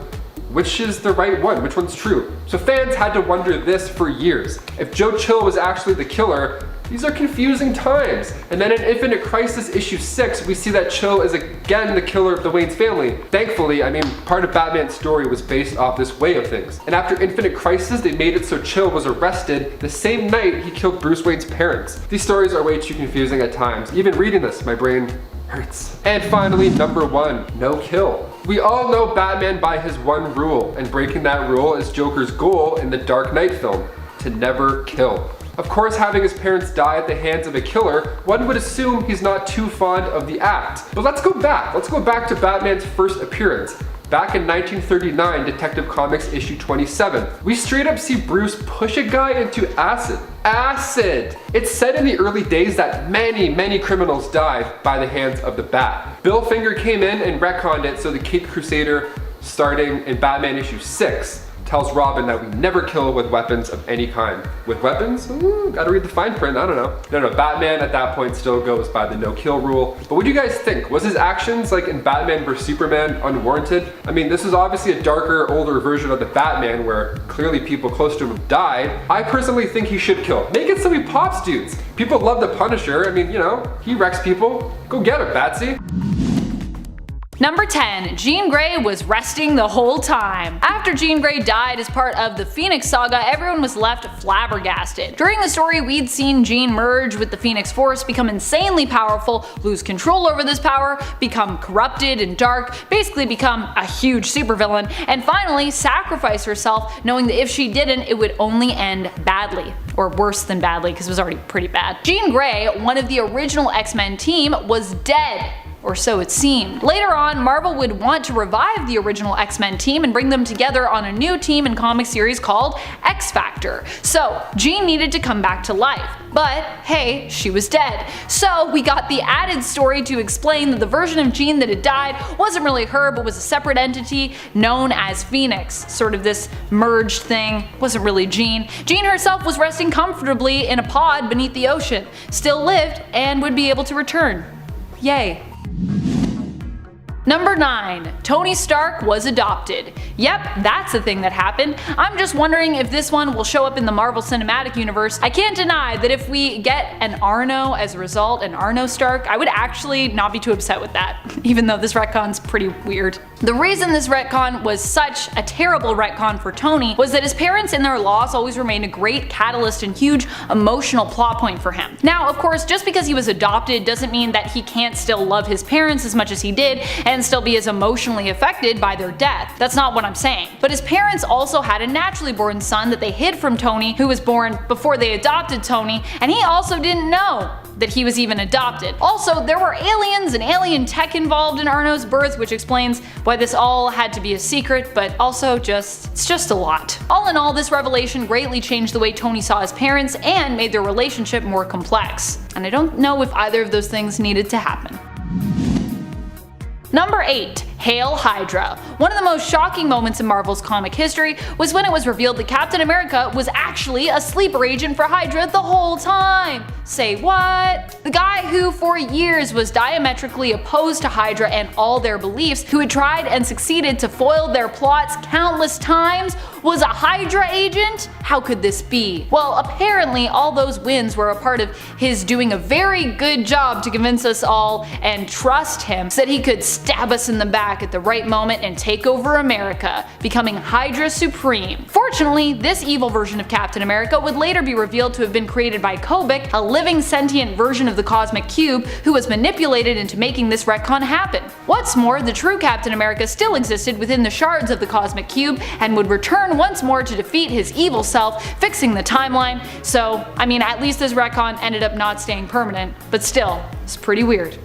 which is the right one? Which one's true? So fans had to wonder this for years. If Joe Chill was actually the killer, these are confusing times. And then in Infinite Crisis issue 6, we see that Chill is again the killer of the Wayne's family. Thankfully, I mean, part of Batman's story was based off this way of things. And after Infinite Crisis, they made it so Chill was arrested the same night he killed Bruce Wayne's parents. These stories are way too confusing at times. Even reading this, my brain hurts. And finally, number 1, no kill. We all know Batman by his one rule, and breaking that rule is Joker's goal in the Dark Knight film, to never kill. Of course, having his parents die at the hands of a killer, one would assume he's not too fond of the act. But let's go back to Batman's first appearance. Back in 1939, Detective Comics issue 27, we straight up see Bruce push a guy into acid. Acid! It's said in the early days that many criminals died by the hands of the Bat. Bill Finger came in and retconned it so the Caped Crusader, starting in Batman issue 6, tells Robin that we never kill with weapons of any kind. With weapons? Ooh, gotta read the fine print, I don't know. No, Batman at that point still goes by the no-kill rule. But what do you guys think? Was his actions, like in Batman vs Superman, unwarranted? I mean, this is obviously a darker, older version of the Batman where clearly people close to him have died. I personally think he should kill. Make it so he pops dudes. People love the Punisher. I mean, you know, he wrecks people. Go get him, Batsy. Number 10. Jean Grey was resting the whole time. After Jean Grey died as part of the Phoenix Saga, everyone was left flabbergasted. During the story, we'd seen Jean merge with the Phoenix Force, become insanely powerful, lose control over this power, become corrupted and dark, basically become a huge supervillain, and finally sacrifice herself, knowing that if she didn't, it would only end badly. Or worse than badly, because it was already pretty bad. Jean Grey, one of the original X-Men team, was dead. Or so it seemed. Later on, Marvel would want to revive the original X-Men team and bring them together on a new team and comic series called X-Factor. So, Jean needed to come back to life. But, hey, she was dead. So, we got the added story to explain that the version of Jean that had died wasn't really her, but was a separate entity known as Phoenix. Sort of this merged thing. Wasn't really Jean. Jean herself was resting comfortably in a pod beneath the ocean, still lived, and would be able to return. Yay. Number 9. Tony Stark was adopted. Yep, that's the thing that happened. I'm just wondering if this one will show up in the Marvel Cinematic Universe. I can't deny that if we get an Arno as a result, an Arno Stark, I would actually not be too upset with that, even though this retcon's pretty weird. The reason this retcon was such a terrible retcon for Tony was that his parents and their loss always remained a great catalyst and huge emotional plot point for him. Now, of course, just because he was adopted doesn't mean that he can't still love his parents as much as he did and still be as emotionally affected by their death. That's not what I'm saying. But his parents also had a naturally born son that they hid from Tony, who was born before they adopted Tony, and he also didn't know that he was even adopted. Also, there were aliens and alien tech involved in Arno's birth, which explains why this all had to be a secret, but also it's just a lot. All in all, this revelation greatly changed the way Tony saw his parents and made their relationship more complex. And I don't know if either of those things needed to happen. Number 8. Hail Hydra. One of the most shocking moments in Marvel's comic history was when it was revealed that Captain America was actually a sleeper agent for Hydra the whole time. Say what? The guy who for years was diametrically opposed to Hydra and all their beliefs, who had tried and succeeded to foil their plots countless times, was a Hydra agent? How could this be? Well, apparently all those wins were a part of his doing a very good job to convince us all and trust him so that he could stab us in the back at the right moment and take over America, becoming Hydra Supreme. Fortunately, this evil version of Captain America would later be revealed to have been created by Kobik, a living sentient version of the Cosmic Cube who was manipulated into making this retcon happen. What's more, the true Captain America still existed within the shards of the Cosmic Cube and would return once more to defeat his evil self, fixing the timeline. So, I mean, at least this retcon ended up not staying permanent, but still, it's pretty weird.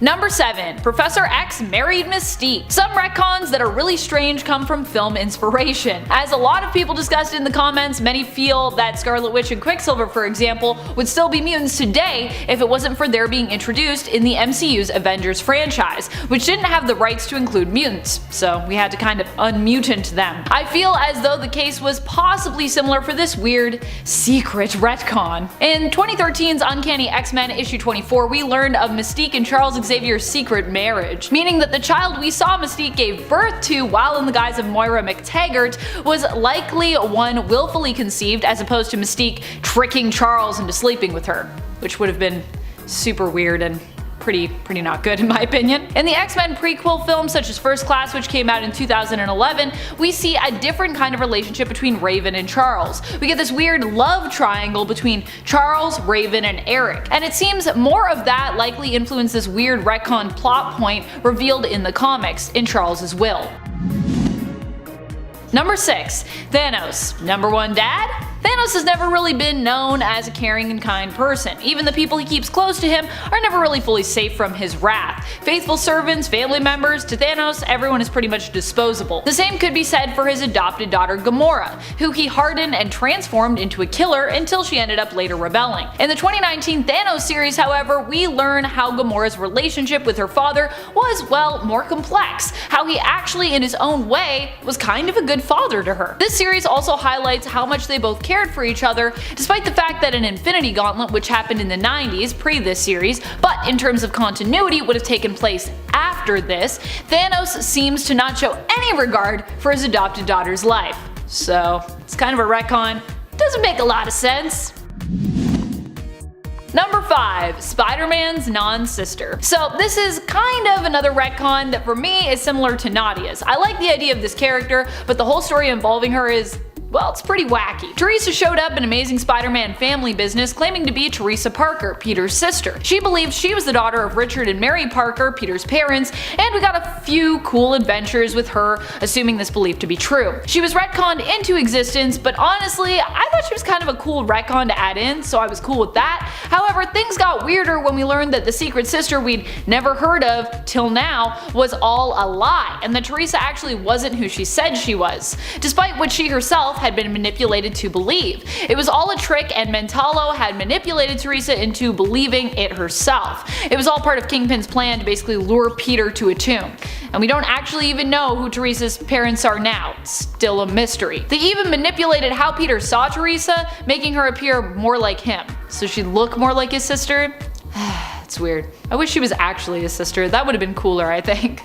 Number 7. Professor X married Mystique. Some retcons that are really strange come from film inspiration. As a lot of people discussed in the comments, many feel that Scarlet Witch and Quicksilver, for example, would still be mutants today if it wasn't for their being introduced in the MCU's Avengers franchise, which didn't have the rights to include mutants, so we had to kind of unmutant them. I feel as though the case was possibly similar for this weird, secret retcon. In 2013's Uncanny X-Men issue 24, we learned of Mystique and Charles Xavier's secret marriage, meaning that the child we saw Mystique gave birth to while in the guise of Moira McTaggart was likely one willfully conceived, as opposed to Mystique tricking Charles into sleeping with her, which would have been super weird and pretty not good in my opinion. In the X-Men prequel films such as First Class, which came out in 2011, we see a different kind of relationship between Raven and Charles. We get this weird love triangle between Charles, Raven, and Eric, and it seems more of that likely influenced this weird retcon plot point revealed in the comics, in Charles's will. Number 6. Thanos. Number 1 dad? Thanos has never really been known as a caring and kind person. Even the people he keeps close to him are never really fully safe from his wrath. Faithful servants, family members, to Thanos, everyone is pretty much disposable. The same could be said for his adopted daughter Gamora, who he hardened and transformed into a killer until she ended up later rebelling. In the 2019 Thanos series, however, we learn how Gamora's relationship with her father was, well, more complex. How he actually, in his own way, was kind of a good father to her. This series also highlights how much they both cared for each other, despite the fact that an Infinity Gauntlet, which happened in the 90s, pre this series, but in terms of continuity would have taken place after this, Thanos seems to not show any regard for his adopted daughter's life. So, it's kind of a retcon. Doesn't make a lot of sense. Number 5. Spider-Man's non-sister. So this is kind of another retcon that for me is similar to Nadia's. I like the idea of this character, but the whole story involving her is, well, it's pretty wacky. Teresa showed up in Amazing Spider-Man Family Business claiming to be Teresa Parker, Peter's sister. She believed she was the daughter of Richard and Mary Parker, Peter's parents, and we got a few cool adventures with her, assuming this belief to be true. She was retconned into existence, but honestly, I thought she was kind of a cool retcon to add in, so I was cool with that. However, things got weirder when we learned that the secret sister we'd never heard of till now was all a lie, and that Teresa actually wasn't who she said she was, despite what she herself had been manipulated to believe. It was all a trick, and Mentalo had manipulated Teresa into believing it herself. It was all part of Kingpin's plan to basically lure Peter to a tomb. And we don't actually even know who Teresa's parents are now. It's still a mystery. They even manipulated how Peter saw Teresa, making her appear more like him, so she'd look more like his sister. It's weird. I wish she was actually his sister. That would have been cooler, I think.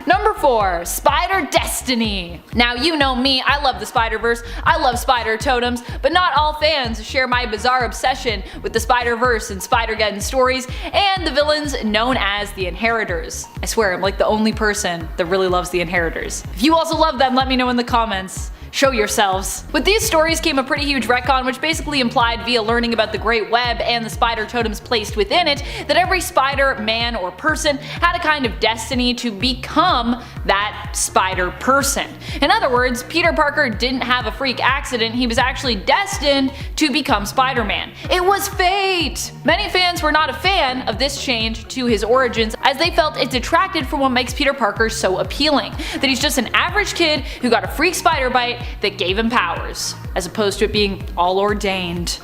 Number 4. Spider Destiny. Now you know me, I love the Spider-Verse, I love spider totems, but not all fans share my bizarre obsession with the Spider-Verse and Spider-Geddon stories and the villains known as the Inheritors. I swear I'm like the only person that really loves the Inheritors. If you also love them, let me know in the comments. Show yourselves. With these stories came a pretty huge retcon, which basically implied via learning about the Great Web and the spider totems placed within it that every spider, man, or person had a kind of destiny to become that spider person. In other words, Peter Parker didn't have a freak accident, he was actually destined to become Spider-Man. It was fate! Many fans were not a fan of this change to his origins, as they felt it detracted from what makes Peter Parker so appealing, that he's just an average kid who got a freak spider bite that gave him powers, as opposed to it being all ordained.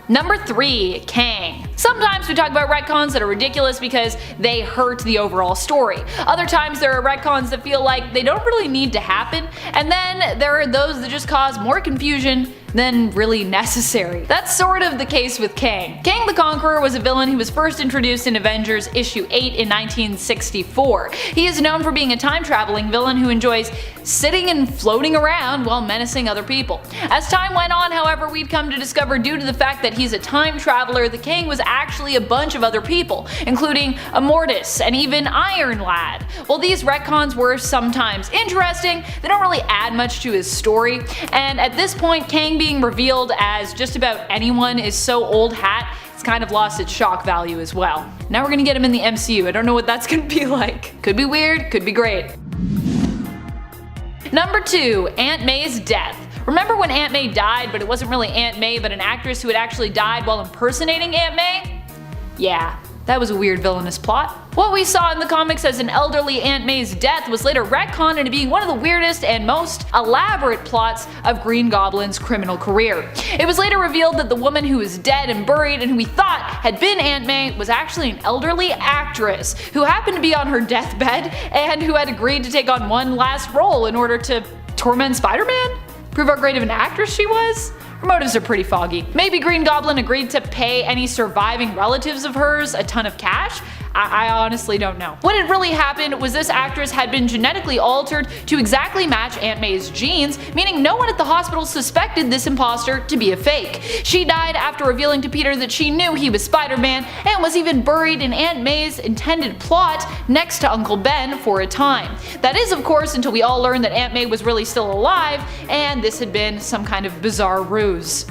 Number 3. Kang. Sometimes we talk about retcons that are ridiculous because they hurt the overall story. Other times there are retcons that feel like they don't really need to happen, and then there are those that just cause more confusion than really necessary. That's sort of the case with Kang. Kang the Conqueror was a villain who was first introduced in Avengers issue 8 in 1964. He is known for being a time-traveling villain who enjoys sitting and floating around while menacing other people. As time went on, however, we'd come to discover, due to the fact that he's a time traveler, the Kang was actually a bunch of other people, including Immortus and even Iron Lad. While these retcons were sometimes interesting, they don't really add much to his story, and at this point Kang being revealed as just about anyone is so old hat, it's kind of lost its shock value as well. Now we're gonna get him in the MCU. I don't know what that's gonna be like. Could be weird, could be great. Number 2. Aunt May's death. Remember when Aunt May died, but it wasn't really Aunt May but an actress who had actually died while impersonating Aunt May? Yeah, that was a weird villainous plot. What we saw in the comics as an elderly Aunt May's death was later retconned into being one of the weirdest and most elaborate plots of Green Goblin's criminal career. It was later revealed that the woman who was dead and buried and who we thought had been Aunt May was actually an elderly actress who happened to be on her deathbed and who had agreed to take on one last role in order to torment Spider-Man? Prove how great of an actress she was? Her motives are pretty foggy. Maybe Green Goblin agreed to pay any surviving relatives of hers a ton of cash? I honestly don't know. What had really happened was this actress had been genetically altered to exactly match Aunt May's genes, meaning no one at the hospital suspected this imposter to be a fake. She died after revealing to Peter that she knew he was Spider-Man, and was even buried in Aunt May's intended plot next to Uncle Ben for a time. That is, of course, until we all learned that Aunt May was really still alive, and this had been some kind of bizarre ruse.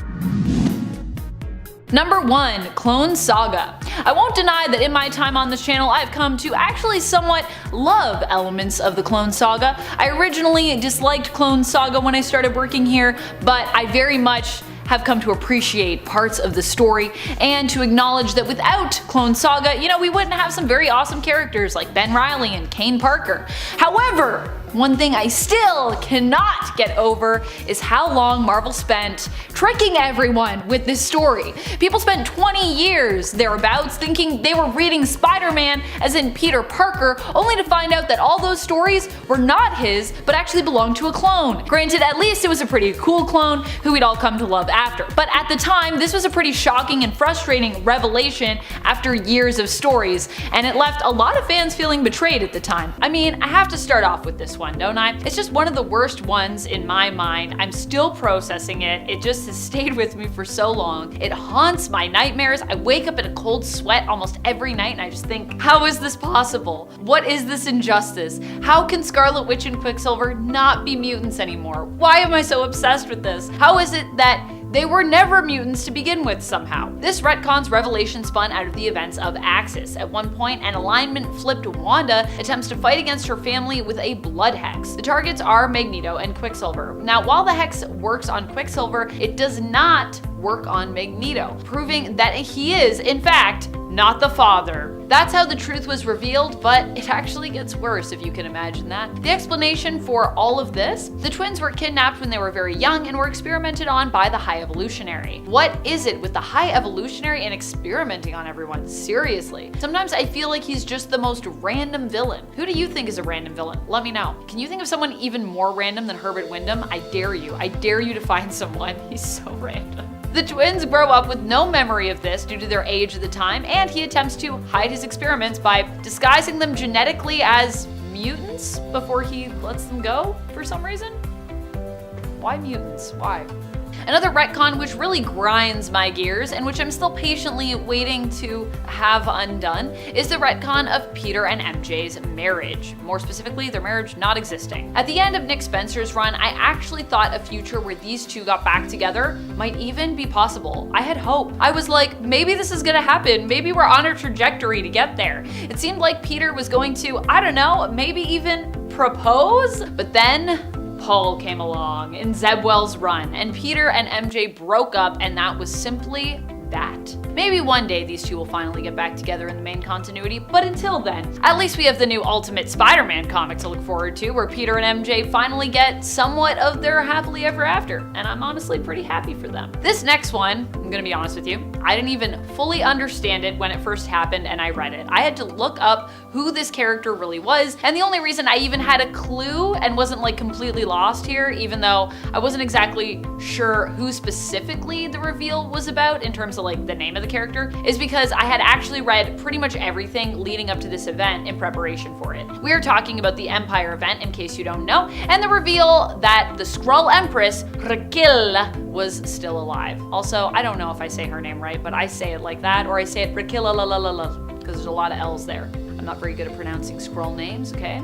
Number 1. Clone Saga. I won't deny that in my time on this channel I've come to actually somewhat love elements of the Clone Saga. I originally disliked Clone Saga when I started working here, but I very much have come to appreciate parts of the story and to acknowledge that without Clone Saga, we wouldn't have some very awesome characters like Ben Reilly and Kane Parker. However, one thing I still cannot get over is how long Marvel spent tricking everyone with this story. People spent 20 years thereabouts thinking they were reading Spider-Man, as in Peter Parker, only to find out that all those stories were not his, but actually belonged to a clone. Granted, at least it was a pretty cool clone who we'd all come to love after. But at the time, this was a pretty shocking and frustrating revelation after years of stories, and it left a lot of fans feeling betrayed at the time. I mean, I have to start off with this one, don't I? It's just one of the worst ones in my mind. I'm still processing it. It just has stayed with me for so long. It haunts my nightmares. I wake up in a cold sweat almost every night and I just think, how is this possible? What is this injustice? How can Scarlet Witch and Quicksilver not be mutants anymore? Why am I so obsessed with this? How is it that they were never mutants to begin with somehow? This retcon's revelation spun out of the events of Axis. At one point, an alignment flipped Wanda attempts to fight against her family with a blood hex. The targets are Magneto and Quicksilver. Now, while the hex works on Quicksilver, it does not work on Magneto, proving that he is, in fact, not the father. That's how the truth was revealed, but it actually gets worse if you can imagine that. The explanation for all of this? The twins were kidnapped when they were very young and were experimented on by the High Evolutionary. What is it with the High Evolutionary and experimenting on everyone? Seriously. Sometimes I feel like he's just the most random villain. Who do you think is a random villain? Let me know. Can you think of someone even more random than Herbert Wyndham? I dare you. I dare you to find someone. He's so random. The twins grow up with no memory of this due to their age at the time, and he attempts to hide his experiments by disguising them genetically as mutants before he lets them go for some reason. Why mutants? Why? Another retcon which really grinds my gears and which I'm still patiently waiting to have undone is the retcon of Peter and MJ's marriage. More specifically, their marriage not existing. At the end of Nick Spencer's run, I actually thought a future where these two got back together might even be possible. I had hope. I was like, maybe this is gonna happen. Maybe we're on a trajectory to get there. It seemed like Peter was going to, I don't know, maybe even propose? But then Paul came along in Zebwell's run, and Peter and MJ broke up, and that was simply that. Maybe one day these two will finally get back together in the main continuity, but until then, at least we have the new Ultimate Spider-Man comic to look forward to, where Peter and MJ finally get somewhat of their happily ever after, and I'm honestly pretty happy for them. This next one, I'm gonna be honest with you, I didn't even fully understand it when it first happened and I read it. I had to look up who this character really was, and the only reason I even had a clue and wasn't like completely lost here, even though I wasn't exactly sure who specifically the reveal was about in terms of like the name of the character, is because I had actually read pretty much everything leading up to this event in preparation for it. We are talking about the Empire event, in case you don't know, and the reveal that the Skrull Empress, Raquel, was still alive. Also, I don't know if I say her name right, but I say it like that, or I say it Raquel, because there's a lot of L's there. I'm not very good at pronouncing Skrull names, okay?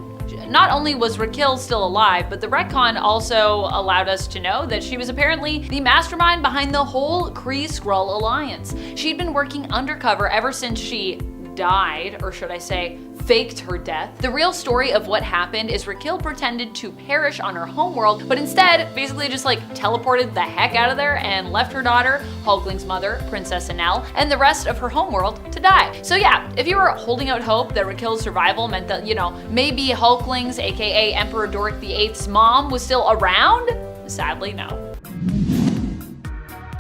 Not only was Raquel still alive, but the retcon also allowed us to know that she was apparently the mastermind behind the whole Kree-Skrull alliance. She'd been working undercover ever since she died, or should I say, faked her death. The real story of what happened is Raquel pretended to perish on her homeworld, but instead basically just like teleported the heck out of there and left her daughter, Hulkling's mother, Princess Anel, and the rest of her homeworld to die. So yeah, if you were holding out hope that Raquel's survival meant that, maybe Hulkling's, aka Emperor Dork VIII's mom was still around, sadly no.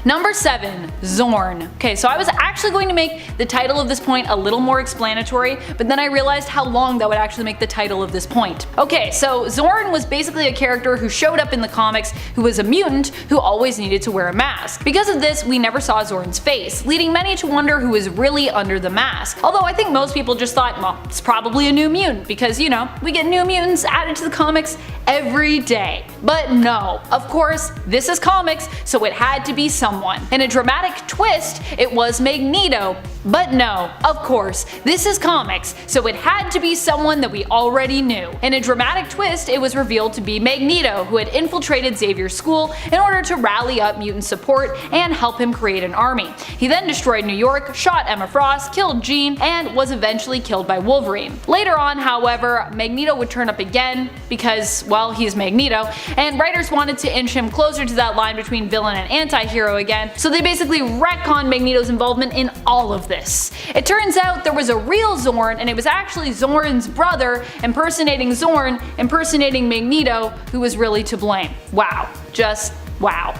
Number 7, Zorn. Okay, so I was actually going to make the title of this point a little more explanatory, but then I realized how long that would actually make the title of this point. Okay, so Zorn was basically a character who showed up in the comics who was a mutant who always needed to wear a mask. Because of this, we never saw Zorn's face, leading many to wonder who was really under the mask. Although I think most people just thought, well, it's probably a new mutant because, we get new mutants added to the comics every day. But no, of course, this is comics, so it had to be someone. In a dramatic twist, it was Magneto, But no, of course, this is comics, so it had to be someone that we already knew. In a dramatic twist, it was revealed to be Magneto, who had infiltrated Xavier's school in order to rally up mutant support and help him create an army. He then destroyed New York, shot Emma Frost, killed Jean, and was eventually killed by Wolverine. Later on, however, Magneto would turn up again because, well, he's Magneto, and writers wanted to inch him closer to that line between villain and anti-hero again, so they basically retconned Magneto's involvement in all of this. It turns out there was a real Zorn, and it was actually Zorn's brother impersonating Zorn, impersonating Magneto, who was really to blame. Wow. Just wow.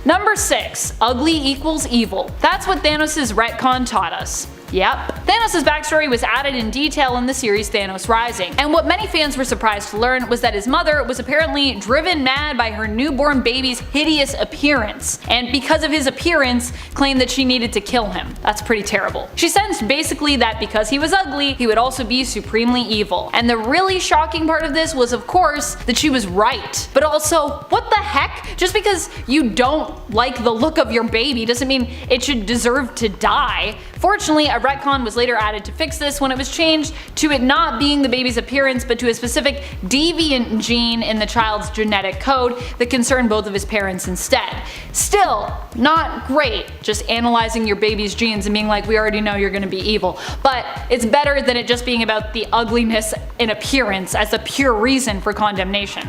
Number 6. Ugly equals evil. That's what Thanos' retcon taught us. Yep. Thanos' backstory was added in detail in the series Thanos Rising, and what many fans were surprised to learn was that his mother was apparently driven mad by her newborn baby's hideous appearance, and because of his appearance, claimed that she needed to kill him. That's pretty terrible. She sensed basically that because he was ugly, he would also be supremely evil. And the really shocking part of this was, of course, that she was right. But also, what the heck? Just because you don't like the look of your baby doesn't mean it should deserve to die. Fortunately, a retcon was later added to fix this when it was changed to it not being the baby's appearance but to a specific deviant gene in the child's genetic code that concerned both of his parents instead. Still, not great just analyzing your baby's genes and being like, we already know you're gonna be evil, but it's better than it just being about the ugliness in appearance as the pure reason for condemnation,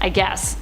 I guess.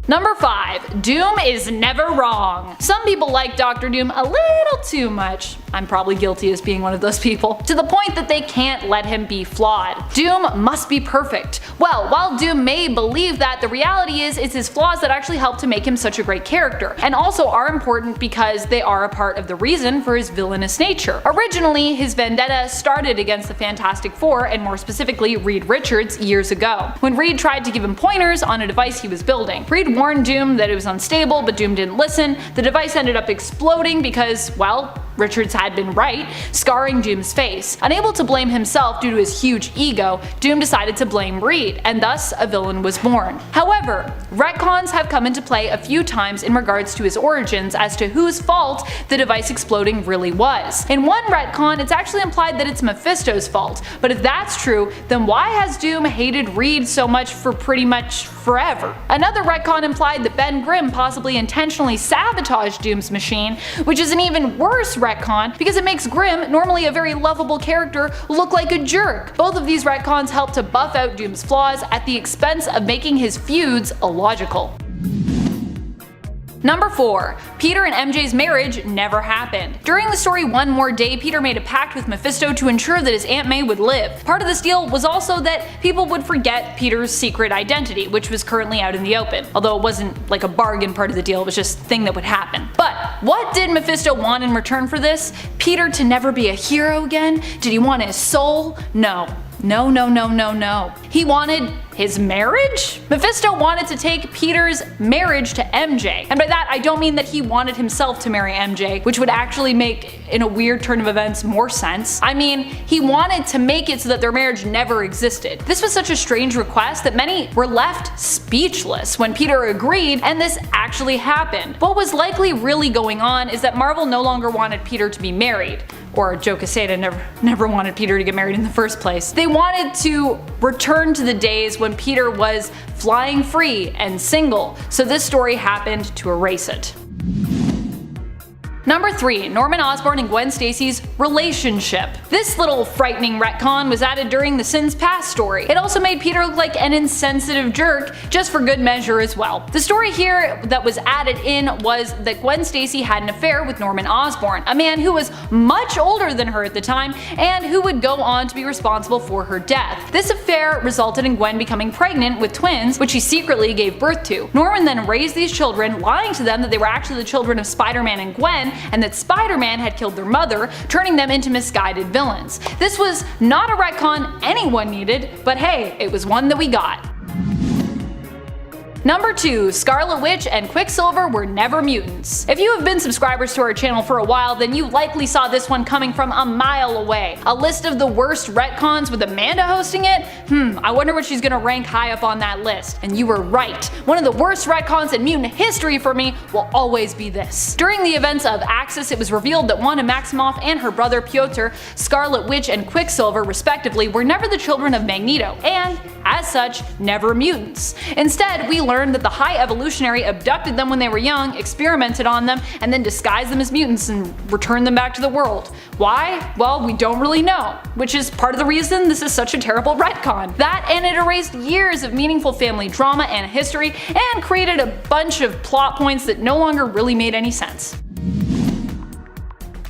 Number 5. Doom is never wrong. Some people like Dr. Doom a little too much. I'm probably guilty as being one of those people. To the point that they can't let him be flawed. Doom must be perfect. Well, while Doom may believe that, the reality is it's his flaws that actually help to make him such a great character, and also are important because they are a part of the reason for his villainous nature. Originally, his vendetta started against the Fantastic Four, and more specifically Reed Richards, years ago, when Reed tried to give him pointers on a device he was building. Reed warned Doom that it was unstable, but Doom didn't listen. The device ended up exploding because, well, Richards had been right, scarring Doom's face. Unable to blame himself due to his huge ego, Doom decided to blame Reed, and thus a villain was born. However, retcons have come into play a few times in regards to his origins as to whose fault the device exploding really was. In one retcon, it's actually implied that it's Mephisto's fault, but if that's true, then why has Doom hated Reed so much for pretty much forever? Another retcon implied that Ben Grimm possibly intentionally sabotaged Doom's machine, which is an even worse retcon because it makes Grimm, normally a very lovable character, look like a jerk. Both of these retcons help to buff out Doom's flaws at the expense of making his feuds illogical. Number 4. Peter and MJ's marriage never happened. During the story One More Day, Peter made a pact with Mephisto to ensure that his Aunt May would live. Part of this deal was also that people would forget Peter's secret identity, which was currently out in the open. Although it wasn't like a bargain part of the deal, it was just a thing that would happen. But what did Mephisto want in return for this? Peter to never be a hero again? Did he want his soul? No. No, no, no, no, no. He wanted his marriage? Mephisto wanted to take Peter's marriage to MJ. And by that, I don't mean that he wanted himself to marry MJ, which would actually make, in a weird turn of events, more sense. I mean, he wanted to make it so that their marriage never existed. This was such a strange request that many were left speechless when Peter agreed, and this actually happened. What was likely really going on is that Marvel no longer wanted Peter to be married. Or Joe Quesada never wanted Peter to get married in the first place. They wanted to return to the days when Peter was flying free and single, so this story happened to erase it. Number 3. Norman Osborn and Gwen Stacy's relationship. This little frightening retcon was added during the Sin's Past story. It also made Peter look like an insensitive jerk, just for good measure as well. The story here that was added in was that Gwen Stacy had an affair with Norman Osborn, a man who was much older than her at the time and who would go on to be responsible for her death. This affair resulted in Gwen becoming pregnant with twins, which she secretly gave birth to. Norman then raised these children, lying to them that they were actually the children of Spider-Man and Gwen, and that Spider-Man had killed their mother, turning them into misguided villains. This was not a retcon anyone needed, but hey, it was one that we got. Number 2. Scarlet Witch and Quicksilver were never mutants. If you have been subscribers to our channel for a while, then you likely saw this one coming from a mile away. A list of the worst retcons with Amanda hosting it? I wonder what she's gonna rank high up on that list. And you were right. One of the worst retcons in mutant history for me will always be this. During the events of Axis, it was revealed that Wanda Maximoff and her brother Piotr, Scarlet Witch and Quicksilver respectively, were never the children of Magneto, and, as such, never mutants. Instead, we learned that the High Evolutionary abducted them when they were young, experimented on them, and then disguised them as mutants and returned them back to the world. Why? Well, we don't really know, which is part of the reason this is such a terrible retcon. That, and it erased years of meaningful family drama and history, and created a bunch of plot points that no longer really made any sense.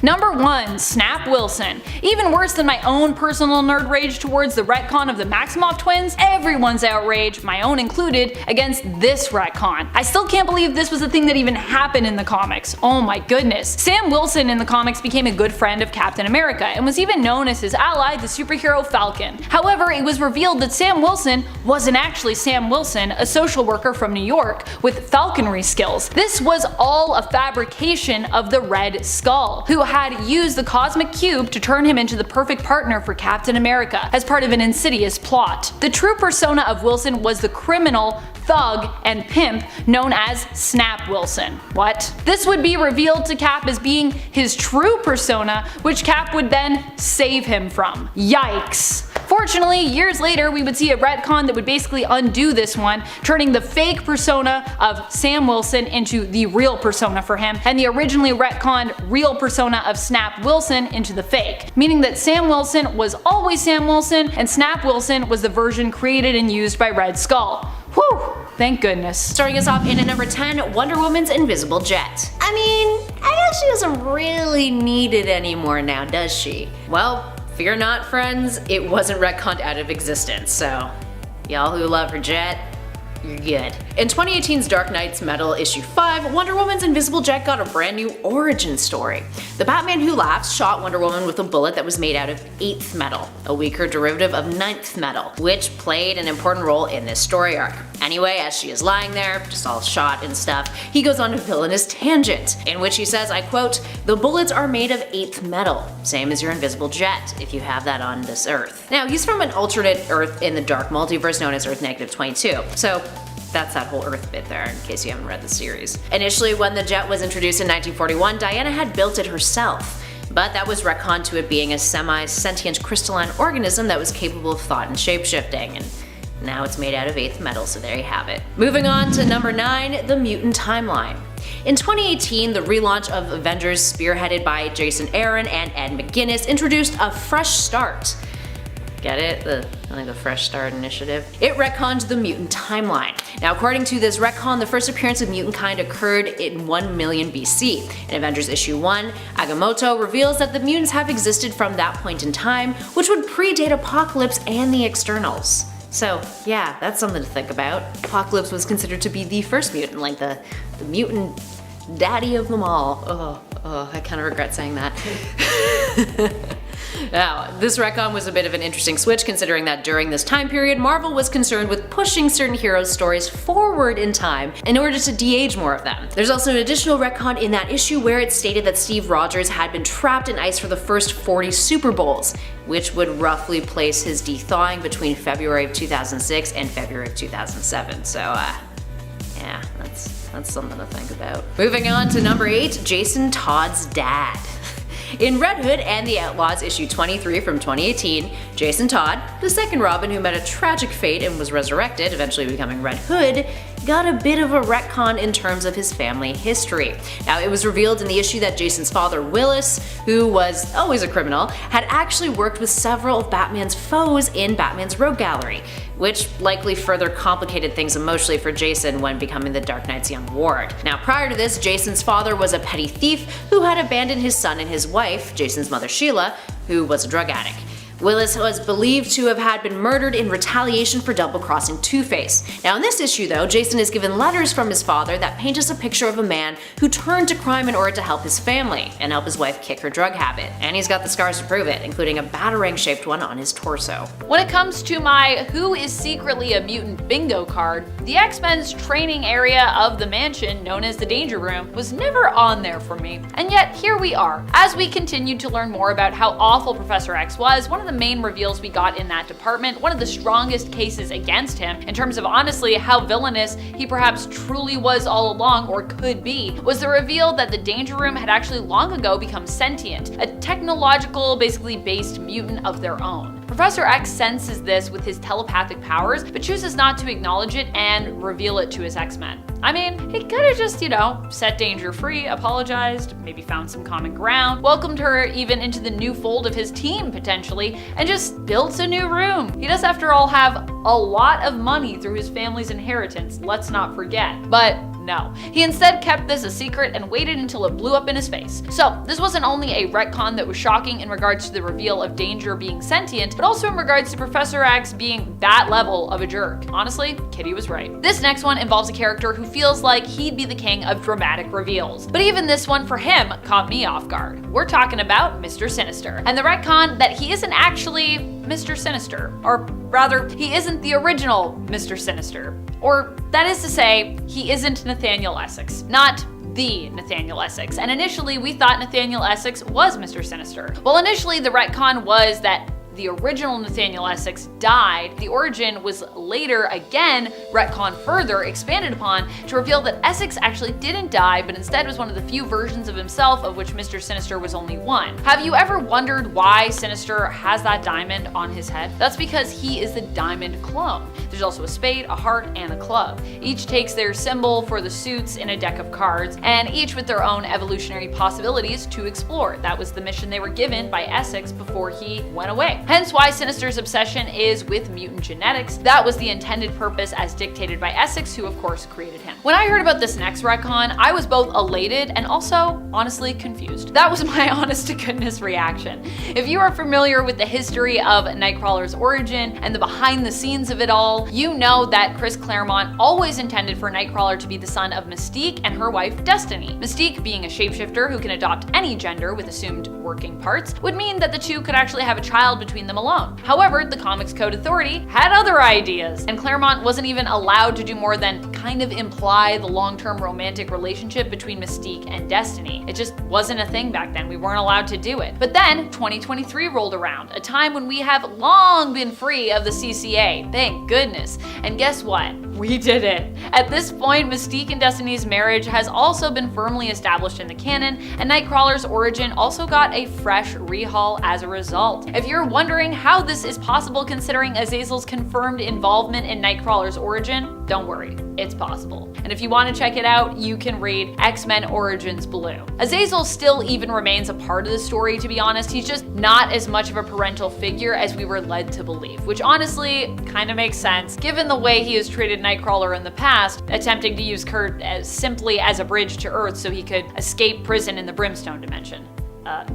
Number 1. Snap Wilson. Even worse than my own personal nerd rage towards the retcon of the Maximoff twins, everyone's outrage, my own included, against this retcon. I still can't believe this was a thing that even happened in the comics. Oh my goodness. Sam Wilson in the comics became a good friend of Captain America and was even known as his ally, the superhero Falcon. However, it was revealed that Sam Wilson wasn't actually Sam Wilson, a social worker from New York with falconry skills. This was all a fabrication of the Red Skull, who had used the cosmic cube to turn him into the perfect partner for Captain America as part of an insidious plot. The true persona of Wilson was the criminal, thug, and pimp known as Snap Wilson. What? This would be revealed to Cap as being his true persona, which Cap would then save him from. Yikes. Fortunately, years later we would see a retcon that would basically undo this one, turning the fake persona of Sam Wilson into the real persona for him, and the originally retconned real persona of Snap Wilson into the fake, meaning that Sam Wilson was always Sam Wilson and Snap Wilson was the version created and used by Red Skull. Whew, thank goodness. Starting us off in at number 10, Wonder Woman's invisible jet. I mean, I guess she doesn't really need it anymore now, does she? Well, fear not, friends, it wasn't retconned out of existence, so y'all who love her jet, you're good. In 2018's Dark Knight's Metal issue 5, Wonder Woman's invisible jet got a brand new origin story. The Batman Who Laughs shot Wonder Woman with a bullet that was made out of 8th metal, a weaker derivative of 9th metal, which played an important role in this story arc. Anyway, as she is lying there, just all shot and stuff, he goes on a villainous tangent, in which he says, I quote, "The bullets are made of 8th metal, same as your invisible jet, if you have that on this Earth." Now, he's from an alternate Earth in the dark multiverse known as Earth -22, so that's that whole Earth bit there, in case you haven't read the series. Initially, when the jet was introduced in 1941, Diana had built it herself, but that was retconned to it being a semi-sentient crystalline organism that was capable of thought and shapeshifting, and now it's made out of 8th metal, so there you have it. Moving on to number 9, the mutant timeline. In 2018, the relaunch of Avengers, spearheaded by Jason Aaron and Ed McGuinness, introduced a fresh start. Get it? The Fresh Start Initiative. It retconned the mutant timeline. Now, according to this retcon, the first appearance of mutant kind occurred in 1 million BC. In Avengers issue 1, Agamotto reveals that the mutants have existed from that point in time, which would predate Apocalypse and the Externals. So yeah, that's something to think about. Apocalypse was considered to be the first mutant, like the mutant daddy of them all. I kind of regret saying that. Now, this retcon was a bit of an interesting switch, considering that during this time period, Marvel was concerned with pushing certain heroes' stories forward in time in order to de-age more of them. There's also an additional retcon in that issue where it stated that Steve Rogers had been trapped in ice for the first 40 Super Bowls, which would roughly place his de-thawing between February of 2006 and February of 2007. So, yeah, that's something to think about. Moving on to number 8, Jason Todd's dad. In Red Hood and the Outlaws issue 23 from 2018, Jason Todd, the second Robin who met a tragic fate and was resurrected, eventually becoming Red Hood, got a bit of a retcon in terms of his family history. Now, it was revealed in the issue that Jason's father, Willis, who was always a criminal, had actually worked with several of Batman's foes in Batman's Rogue Gallery, which likely further complicated things emotionally for Jason when becoming the Dark Knight's young ward. Now, prior to this, Jason's father was a petty thief who had abandoned his son and his wife, Jason's mother Sheila, who was a drug addict. Willis was believed to have been murdered in retaliation for double-crossing Two-Face. Now in this issue though, Jason is given letters from his father that paint us a picture of a man who turned to crime in order to help his family and help his wife kick her drug habit. And he's got the scars to prove it, including a batarang-shaped one on his torso. When it comes to my who is secretly a mutant bingo card, the X-Men's training area of the mansion known as the Danger Room was never on there for me. And yet here we are. As we continued to learn more about how awful Professor X was, one of the main reveals we got in that department, one of the strongest cases against him, in terms of honestly how villainous he perhaps truly was all along or could be, was the reveal that the Danger Room had actually long ago become sentient, a technological, basically based mutant of their own. Professor X senses this with his telepathic powers, but chooses not to acknowledge it and reveal it to his X-Men. I mean, he could've just, set Danger free, apologized, maybe found some common ground, welcomed her even into the new fold of his team potentially, and just built a new room. He does after all have a lot of money through his family's inheritance, let's not forget. But no, he instead kept this a secret and waited until it blew up in his face. So this wasn't only a retcon that was shocking in regards to the reveal of Danger being sentient, but also in regards to Professor X being that level of a jerk. Honestly, Kitty was right. This next one involves a character who feels like he'd be the king of dramatic reveals. But even this one for him caught me off guard. We're talking about Mr. Sinister, and the retcon that he isn't actually Mr. Sinister, or rather, he isn't the original Mr. Sinister. Or that is to say, he isn't Nathaniel Essex, not the Nathaniel Essex. And initially we thought Nathaniel Essex was Mr. Sinister. Well, initially the retcon was that the original Nathaniel Essex died. The origin was later again retconned further, expanded upon, to reveal that Essex actually didn't die, but instead was one of the few versions of himself of which Mr. Sinister was only one. Have you ever wondered why Sinister has that diamond on his head? That's because he is the diamond clone. There's also a spade, a heart, and a club. Each takes their symbol for the suits in a deck of cards, and each with their own evolutionary possibilities to explore. That was the mission they were given by Essex before he went away. Hence why Sinister's obsession is with mutant genetics. That was the intended purpose as dictated by Essex, who of course created him. When I heard about this next retcon, I was both elated and also honestly confused. That was my honest to goodness reaction. If you are familiar with the history of Nightcrawler's origin and the behind the scenes of it all, you know that Chris Claremont always intended for Nightcrawler to be the son of Mystique and her wife Destiny. Mystique, being a shapeshifter who can adopt any gender with assumed working parts, would mean that the two could actually have a child between them alone. However, the Comics Code Authority had other ideas, and Claremont wasn't even allowed to do more than kind of imply the long-term romantic relationship between Mystique and Destiny. It just wasn't a thing back then. We weren't allowed to do it. But then 2023 rolled around, a time when we have long been free of the CCA. Thank goodness. And guess what? We did it. At this point, Mystique and Destiny's marriage has also been firmly established in the canon, and Nightcrawler's origin also got a fresh rehaul as a result. If you're wondering how this is possible considering Azazel's confirmed involvement in Nightcrawler's origin, don't worry, it's possible. And if you want to check it out, you can read X-Men Origins Blue. Azazel still even remains a part of the story, to be honest. He's just not as much of a parental figure as we were led to believe, which honestly kind of makes sense given the way he has treated Nightcrawler in the past, attempting to use Kurt as simply as a bridge to Earth so he could escape prison in the Brimstone dimension.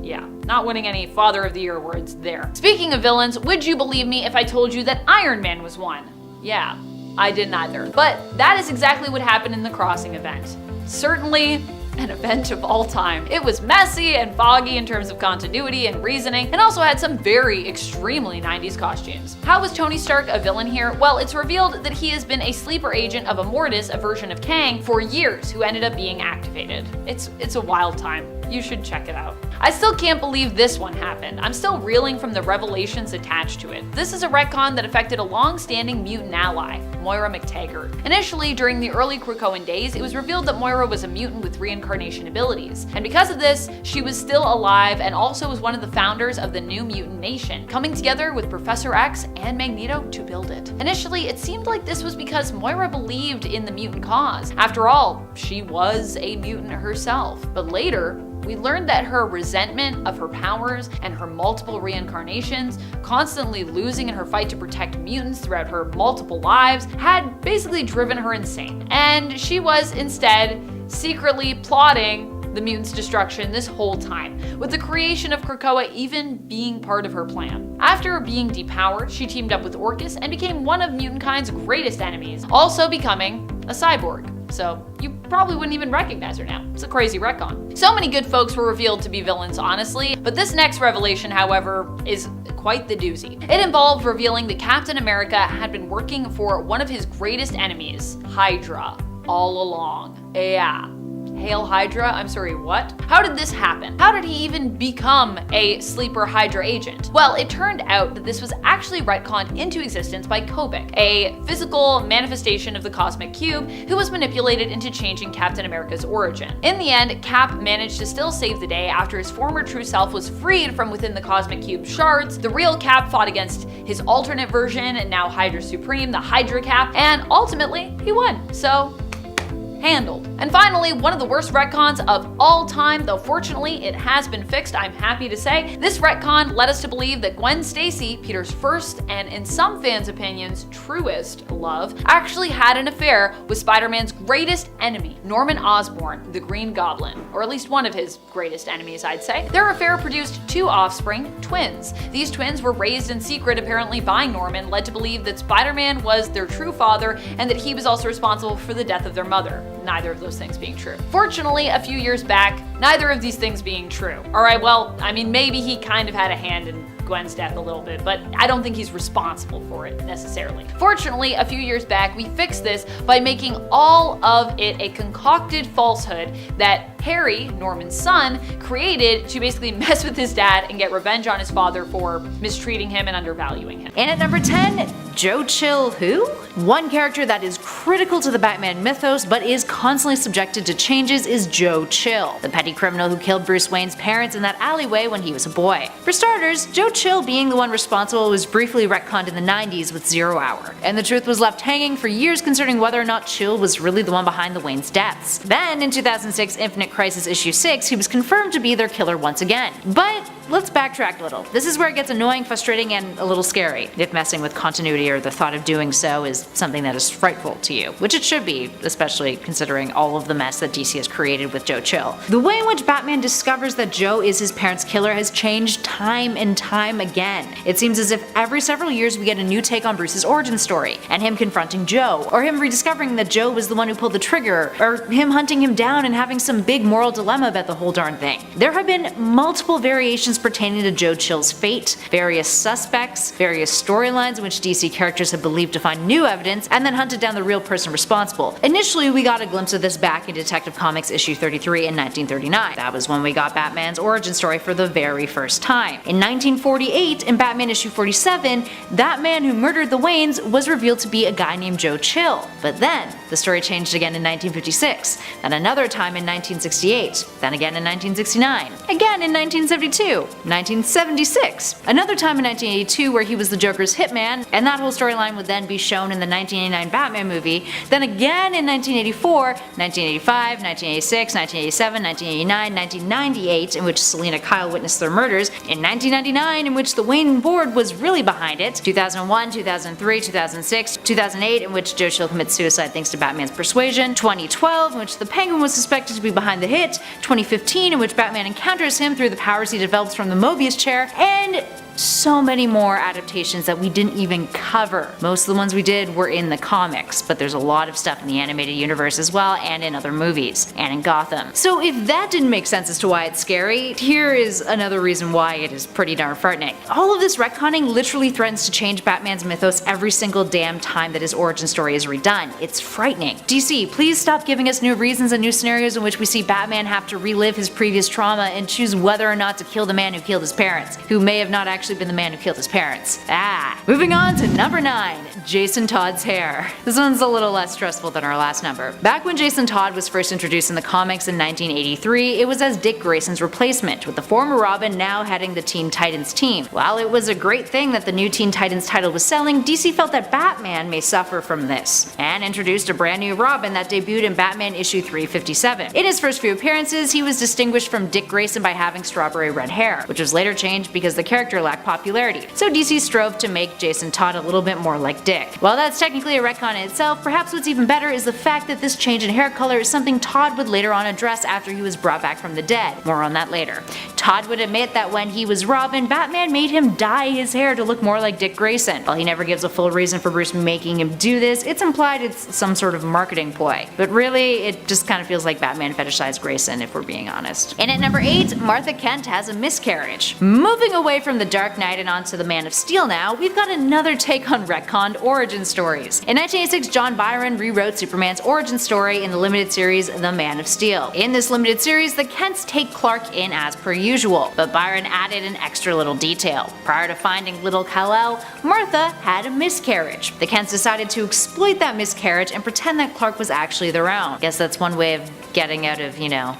Yeah, not winning any Father of the Year awards there. Speaking of villains, would you believe me if I told you that Iron Man was one? Yeah, I didn't either. But that is exactly what happened in the Crossing event. Certainly an event of all time. It was messy and foggy in terms of continuity and reasoning, and also had some very extremely 90s costumes. How was Tony Stark a villain here? Well, it's revealed that he has been a sleeper agent of Immortus, a version of Kang, for years, who ended up being activated. It's a wild time. You should check it out. I still can't believe this one happened. I'm still reeling from the revelations attached to it. This is a retcon that affected a long-standing mutant ally, Moira McTaggart. Initially, during the early Krakoan days, it was revealed that Moira was a mutant with reincarnation abilities. And because of this, she was still alive and also was one of the founders of the New Mutant Nation, coming together with Professor X and Magneto to build it. Initially, it seemed like this was because Moira believed in the mutant cause. After all, she was a mutant herself. But later, we learned that her resentment of her powers and her multiple reincarnations, constantly losing in her fight to protect mutants throughout her multiple lives, had basically driven her insane. And she was instead secretly plotting the mutants' destruction this whole time, with the creation of Krakoa even being part of her plan. After being depowered, she teamed up with Orcus and became one of mutantkind's greatest enemies, also becoming a cyborg. So you probably wouldn't even recognize her now. It's a crazy retcon. So many good folks were revealed to be villains, honestly, but this next revelation, however, is quite the doozy. It involved revealing that Captain America had been working for one of his greatest enemies, Hydra, all along. Yeah. Hail Hydra? I'm sorry, what? How did this happen? How did he even become a sleeper Hydra agent? Well, it turned out that this was actually retconned into existence by Kobik, a physical manifestation of the Cosmic Cube who was manipulated into changing Captain America's origin. In the end, Cap managed to still save the day after his former true self was freed from within the Cosmic Cube shards. The real Cap fought against his alternate version, and now Hydra Supreme, the Hydra Cap, and ultimately he won. So, handled. And finally, one of the worst retcons of all time, though fortunately it has been fixed, I'm happy to say. This retcon led us to believe that Gwen Stacy, Peter's first and in some fans' opinions truest love, actually had an affair with Spider-Man's greatest enemy, Norman Osborn, the Green Goblin, or at least one of his greatest enemies, I'd say. Their affair produced two offspring, twins. These twins were raised in secret apparently by Norman, led to believe that Spider-Man was their true father and that he was also responsible for the death of their mother. Neither of those things being true. Fortunately, a few years back, neither of these things being true. Alright, well, I mean, maybe he kind of had a hand in Gwen's death a little bit, but I don't think he's responsible for it necessarily. Fortunately, a few years back, we fixed this by making all of it a concocted falsehood that Harry, Norman's son, created to basically mess with his dad and get revenge on his father for mistreating him and undervaluing him. And at number 10, Joe Chill who? One character that is critical to the Batman mythos but is constantly subjected to changes is Joe Chill, the petty criminal who killed Bruce Wayne's parents in that alleyway when he was a boy. For starters, Joe Chill being the one responsible was briefly retconned in the 90s with Zero Hour, and the truth was left hanging for years concerning whether or not Chill was really the one behind the Wayne's deaths. Then, in 2006 Infinite Crisis issue 6, he was confirmed to be their killer once again. But let's backtrack a little. This is where it gets annoying, frustrating, and a little scary, if messing with continuity or the thought of doing so is something that is frightful to you, which it should be, especially considering all of the mess that DC has created with Joe Chill. The way in which Batman discovers that Joe is his parents' killer has changed time and time again. It seems as if every several years we get a new take on Bruce's origin story, and him confronting Joe, or him rediscovering that Joe was the one who pulled the trigger, or him hunting him down and having some big moral dilemma about the whole darn thing. There have been multiple variations pertaining to Joe Chill's fate, various suspects, various storylines in which DC characters have believed to find new evidence and then hunted down the real person responsible. Initially, we got a glimpse of this back in Detective Comics issue 33 in 1939. That was when we got Batman's origin story for the very first time. In 1948, in Batman issue 47, that man who murdered the Waynes was revealed to be a guy named Joe Chill. But then, the story changed again in 1956, then another time in 1968, then again in 1969, again in 1972, 1976, another time in 1982 where he was the Joker's hitman, and that whole storyline would then be shown in the 1989 Batman movie, then again in 1984, 1985, 1986, 1987, 1989, 1998 in which Selina Kyle witnessed their murders, in 1999 in which the Wayne board was really behind it, 2001, 2003, 2006, 2008 in which Joe Chill commits suicide thanks to Batman's persuasion, 2012 in which the Penguin was suspected to be behind the hit, 2015 in which Batman encounters him through the powers he develops from the Mobius chair, and so many more adaptations that we didn't even cover. Most of the ones we did were in the comics, but there's a lot of stuff in the animated universe as well, and in other movies, and in Gotham. So if that didn't make sense as to why it's scary, here is another reason why it is pretty darn frightening. All of this retconning literally threatens to change Batman's mythos every single damn time that his origin story is redone. It's frightening. DC, please stop giving us new reasons and new scenarios in which we see Batman have to relive his previous trauma and choose whether or not to kill the man who killed his parents, who may have not actually been the man who killed his parents. Moving on to number 9, Jason Todd's hair. This one's a little less stressful than our last number. Back when Jason Todd was first introduced in the comics in 1983, it was as Dick Grayson's replacement, with the former Robin now heading the Teen Titans team. While it was a great thing that the new Teen Titans title was selling, DC felt that Batman may suffer from this, and introduced a brand new Robin that debuted in Batman issue 357. In his first few appearances, he was distinguished from Dick Grayson by having strawberry red hair, hair, which was later changed because the character lacked popularity. So DC strove to make Jason Todd a little bit more like Dick. While that's technically a retcon in itself, perhaps what's even better is the fact that this change in hair color is something Todd would later on address after he was brought back from the dead. More on that later. Todd would admit that when he was Robin, Batman made him dye his hair to look more like Dick Grayson. While he never gives a full reason for Bruce making him do this, it's implied it's some sort of marketing ploy. But really, it just kind of feels like Batman fetishized Grayson, if we're being honest. And at number 8, Martha Kent has a miscarriage. Moving away from the Dark Knight and onto the Man of Steel now, we've got another take on retconned origin stories. In 1986, John Byron rewrote Superman's origin story in the limited series The Man of Steel. In this limited series, the Kents take Clark in as per usual, but Byron added an extra little detail. Prior to finding little Kal-El, Martha had a miscarriage. The Kents decided to exploit that miscarriage and pretend that Clark was actually their own. Guess that's one way of getting out of,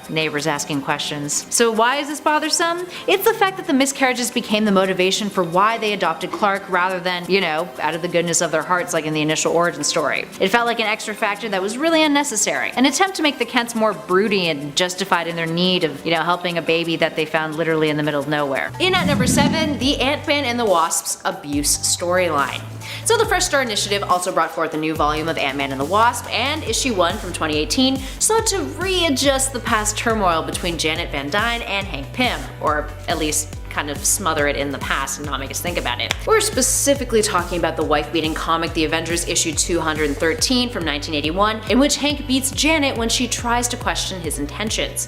neighbors asking questions. So why is this bothersome? It's the fact that the miscarriages became the motivation for why they adopted Clark rather than, out of the goodness of their hearts like in the initial origin story. It felt like an extra factor that was really unnecessary. An attempt to make the Kents more broody and justified in their need of, helping a baby that they found literally in the middle of nowhere. In at number 7, the Ant-Man and the Wasp's abuse storyline. So the Fresh Start Initiative also brought forth a new volume of Ant-Man and the Wasp, and issue 1 from 2018 sought to readjust the past turmoil between Janet Van Dyne and Hank Pym, or at least kind of smother it in the past and not make us think about it. We're specifically talking about the wife-beating comic The Avengers issue 213 from 1981, in which Hank beats Janet when she tries to question his intentions.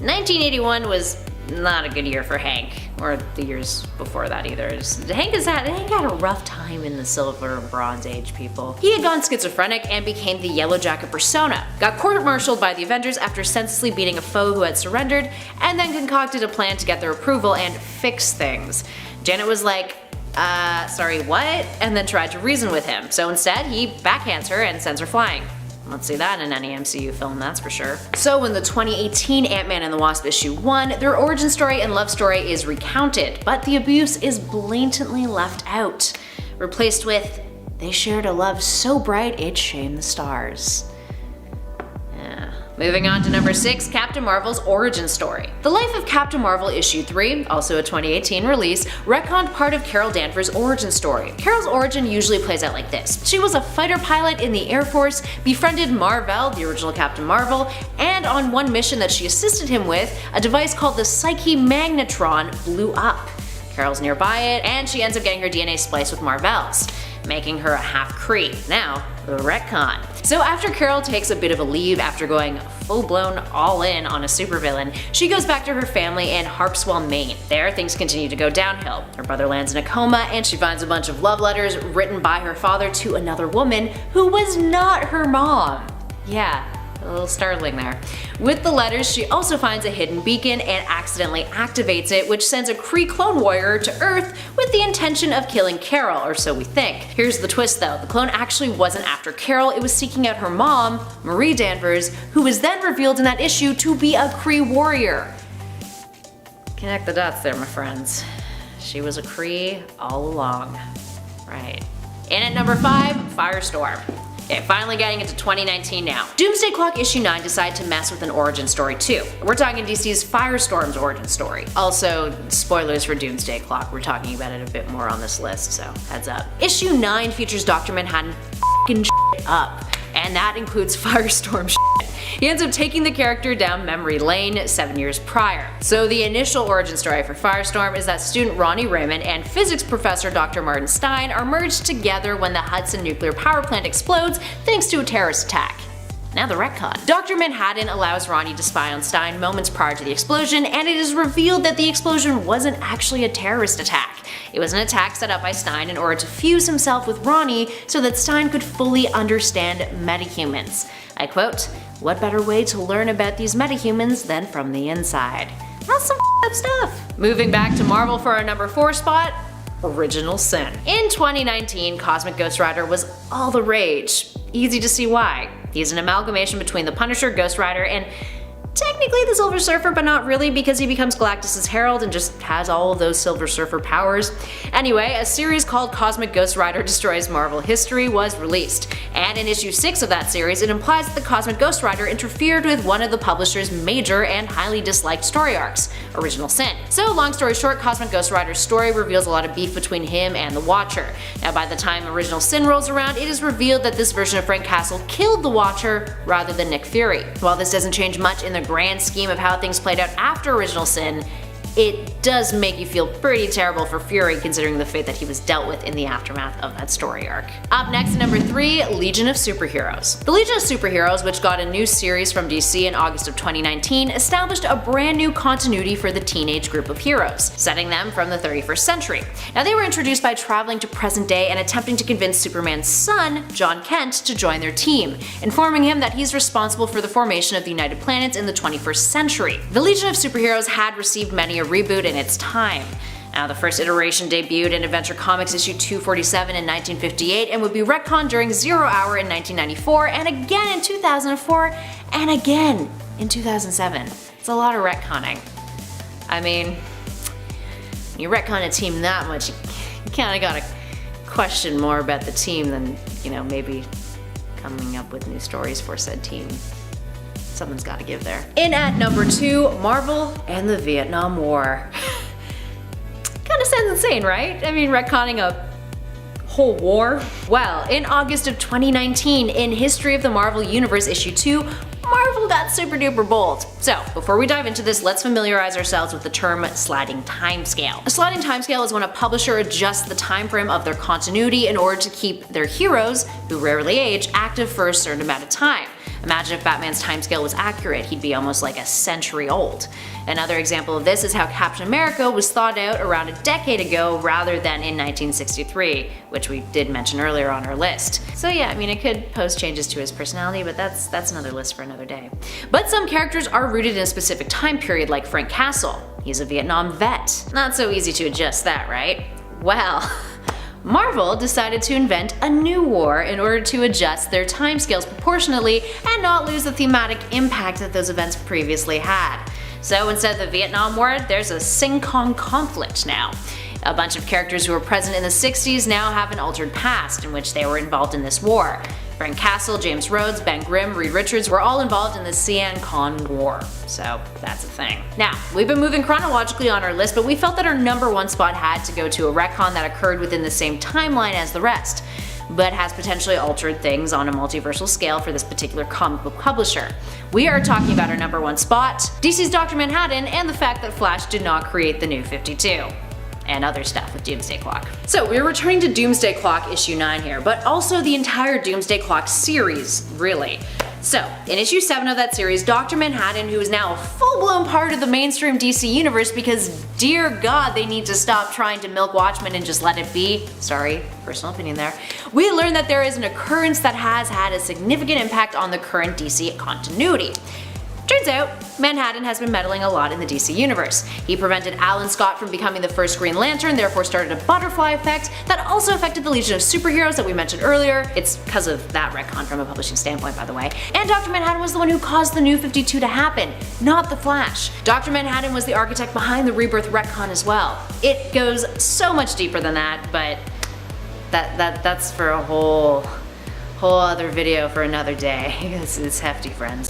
1981 was not a good year for Hank, or the years before that either. Hank had a rough time in the Silver and Bronze Age, people. He had gone schizophrenic and became the Yellow Jacket persona, got court-martialed by the Avengers after senselessly beating a foe who had surrendered, and then concocted a plan to get their approval and fix things. Janet was like, sorry, what? And then tried to reason with him, so instead he backhands her and sends her flying. Let's see that in any MCU film, that's for sure. So in the 2018 Ant-Man and the Wasp issue 1, their origin story and love story is recounted, but the abuse is blatantly left out, replaced with, they shared a love so bright it shamed the stars. Moving on to number 6, Captain Marvel's origin story. The Life of Captain Marvel issue 3, also a 2018 release, retconned part of Carol Danvers' origin story. Carol's origin usually plays out like this. She was a fighter pilot in the Air Force, befriended Mar-Vell, the original Captain Marvel, and on one mission that she assisted him with, a device called the Psyche Magnetron blew up. Carol's nearby it, and she ends up getting her DNA spliced with Mar-Vell's, making her a half-Kree. Now, the retcon. So after Carol takes a bit of a leave after going full-blown all-in on a supervillain, she goes back to her family in Harpswell, Maine. There, things continue to go downhill. Her brother lands in a coma, and she finds a bunch of love letters written by her father to another woman who was not her mom. Yeah, a little startling there. With the letters, she also finds a hidden beacon and accidentally activates it, which sends a Kree clone warrior to Earth with the intention of killing Carol, or so we think. Here's the twist though, the clone actually wasn't after Carol, it was seeking out her mom, Marie Danvers, who was then revealed in that issue to be a Kree warrior. Connect the dots there, my friends. She was a Kree all along. Right. And at number 5, Firestorm. Okay, finally getting into 2019 now. Doomsday Clock issue 9 decided to mess with an origin story too. We're talking DC's Firestorm's origin story. Also, spoilers for Doomsday Clock, we're talking about it a bit more on this list, so heads up. Issue 9 features Dr. Manhattan f***ing shit up, and that includes Firestorm shit. He ends up taking the character down memory lane 7 years prior. So the initial origin story for Firestorm is that student Ronnie Raymond and physics professor Dr. Martin Stein are merged together when the Hudson nuclear power plant explodes thanks to a terrorist attack. Now the retcon. Dr. Manhattan allows Ronnie to spy on Stein moments prior to the explosion, and it is revealed that the explosion wasn't actually a terrorist attack. It was an attack set up by Stein in order to fuse himself with Ronnie so that Stein could fully understand metahumans. I quote, "What better way to learn about these metahumans than from the inside?" That's some up stuff. Moving back to Marvel for our number 4 spot, Original Sin. In 2019, Cosmic Ghost Rider was all the rage. Easy to see why. He's an amalgamation between the Punisher, Ghost Rider, and technically the Silver Surfer, but not really because he becomes Galactus's herald and just has all of those Silver Surfer powers. Anyway, a series called Cosmic Ghost Rider Destroys Marvel History was released, and in issue 6 of that series it implies that the Cosmic Ghost Rider interfered with one of the publisher's major and highly disliked story arcs, Original Sin. So long story short, Cosmic Ghost Rider's story reveals a lot of beef between him and the Watcher. Now by the time Original Sin rolls around, it is revealed that this version of Frank Castle killed the Watcher rather than Nick Fury. While this doesn't change much in the grand scheme of how things played out after Original Sin, it does make you feel pretty terrible for Fury considering the fate that he was dealt with in the aftermath of that story arc. Up next, number 3, Legion of Superheroes. The Legion of Superheroes, which got a new series from DC in August of 2019, established a brand new continuity for the teenage group of heroes, setting them from the 31st century. Now they were introduced by traveling to present day and attempting to convince Superman's son, John Kent, to join their team, informing him that he's responsible for the formation of the United Planets in the 21st century. The Legion of Superheroes had received many a reboot in its time. Now, the first iteration debuted in Adventure Comics issue 247 in 1958 and would be retconned during 0 Hour in 1994 and again in 2004 and again in 2007. It's a lot of retconning. I mean, when you retcon a team that much, you kinda gotta question more about the team than, maybe coming up with new stories for said team. Someone's gotta give there. In at number 2, Marvel and the Vietnam War. Kinda sounds insane, right? I mean, retconning a whole war? Well, in August of 2019, in History of the Marvel Universe issue 2, Marvel got super duper bold. So, before we dive into this, let's familiarize ourselves with the term sliding timescale. A sliding timescale is when a publisher adjusts the time frame of their continuity in order to keep their heroes, who rarely age, active for a certain amount of time. Imagine if Batman's timescale was accurate, he'd be almost like a century old. Another example of this is how Captain America was thought out around a decade ago rather than in 1963, which we did mention earlier on our list. So yeah, I mean, it could pose changes to his personality, but that's another list for another day. But some characters are rooted in a specific time period, like Frank Castle. He's a Vietnam vet. Not so easy to adjust that, right? Well, Marvel decided to invent a new war in order to adjust their timescales proportionately and not lose the thematic impact that those events previously had. So instead of the Vietnam War, there's a Sing-Kong conflict now. A bunch of characters who were present in the 60s now have an altered past in which they were involved in this war. Frank Castle, James Rhodes, Ben Grimm, Reed Richards were all involved in the Sian-Kong War. So that's a thing. Now, we've been moving chronologically on our list, but we felt that our number 1 spot had to go to a retcon that occurred within the same timeline as the rest, but has potentially altered things on a multiversal scale for this particular comic book publisher. We are talking about our number 1 spot, DC's Dr. Manhattan, and the fact that Flash did not create the New 52. And other stuff with Doomsday Clock. So we're returning to Doomsday Clock issue 9 here, but also the entire Doomsday Clock series, really. So, in issue 7 of that series, Dr. Manhattan, who is now a full-blown part of the mainstream DC universe because dear god they need to stop trying to milk Watchmen and just let it be, sorry, personal opinion there, we learn that there is an occurrence that has had a significant impact on the current DC continuity. Turns out, Manhattan has been meddling a lot in the DC universe. He prevented Alan Scott from becoming the first Green Lantern, therefore started a butterfly effect that also affected the Legion of Superheroes that we mentioned earlier. It's because of that retcon from a publishing standpoint, by the way. And Dr. Manhattan was the one who caused the New 52 to happen, not the Flash. Dr. Manhattan was the architect behind the Rebirth retcon as well. It goes so much deeper than that, but that's for a whole other video for another day. It's hefty, friends.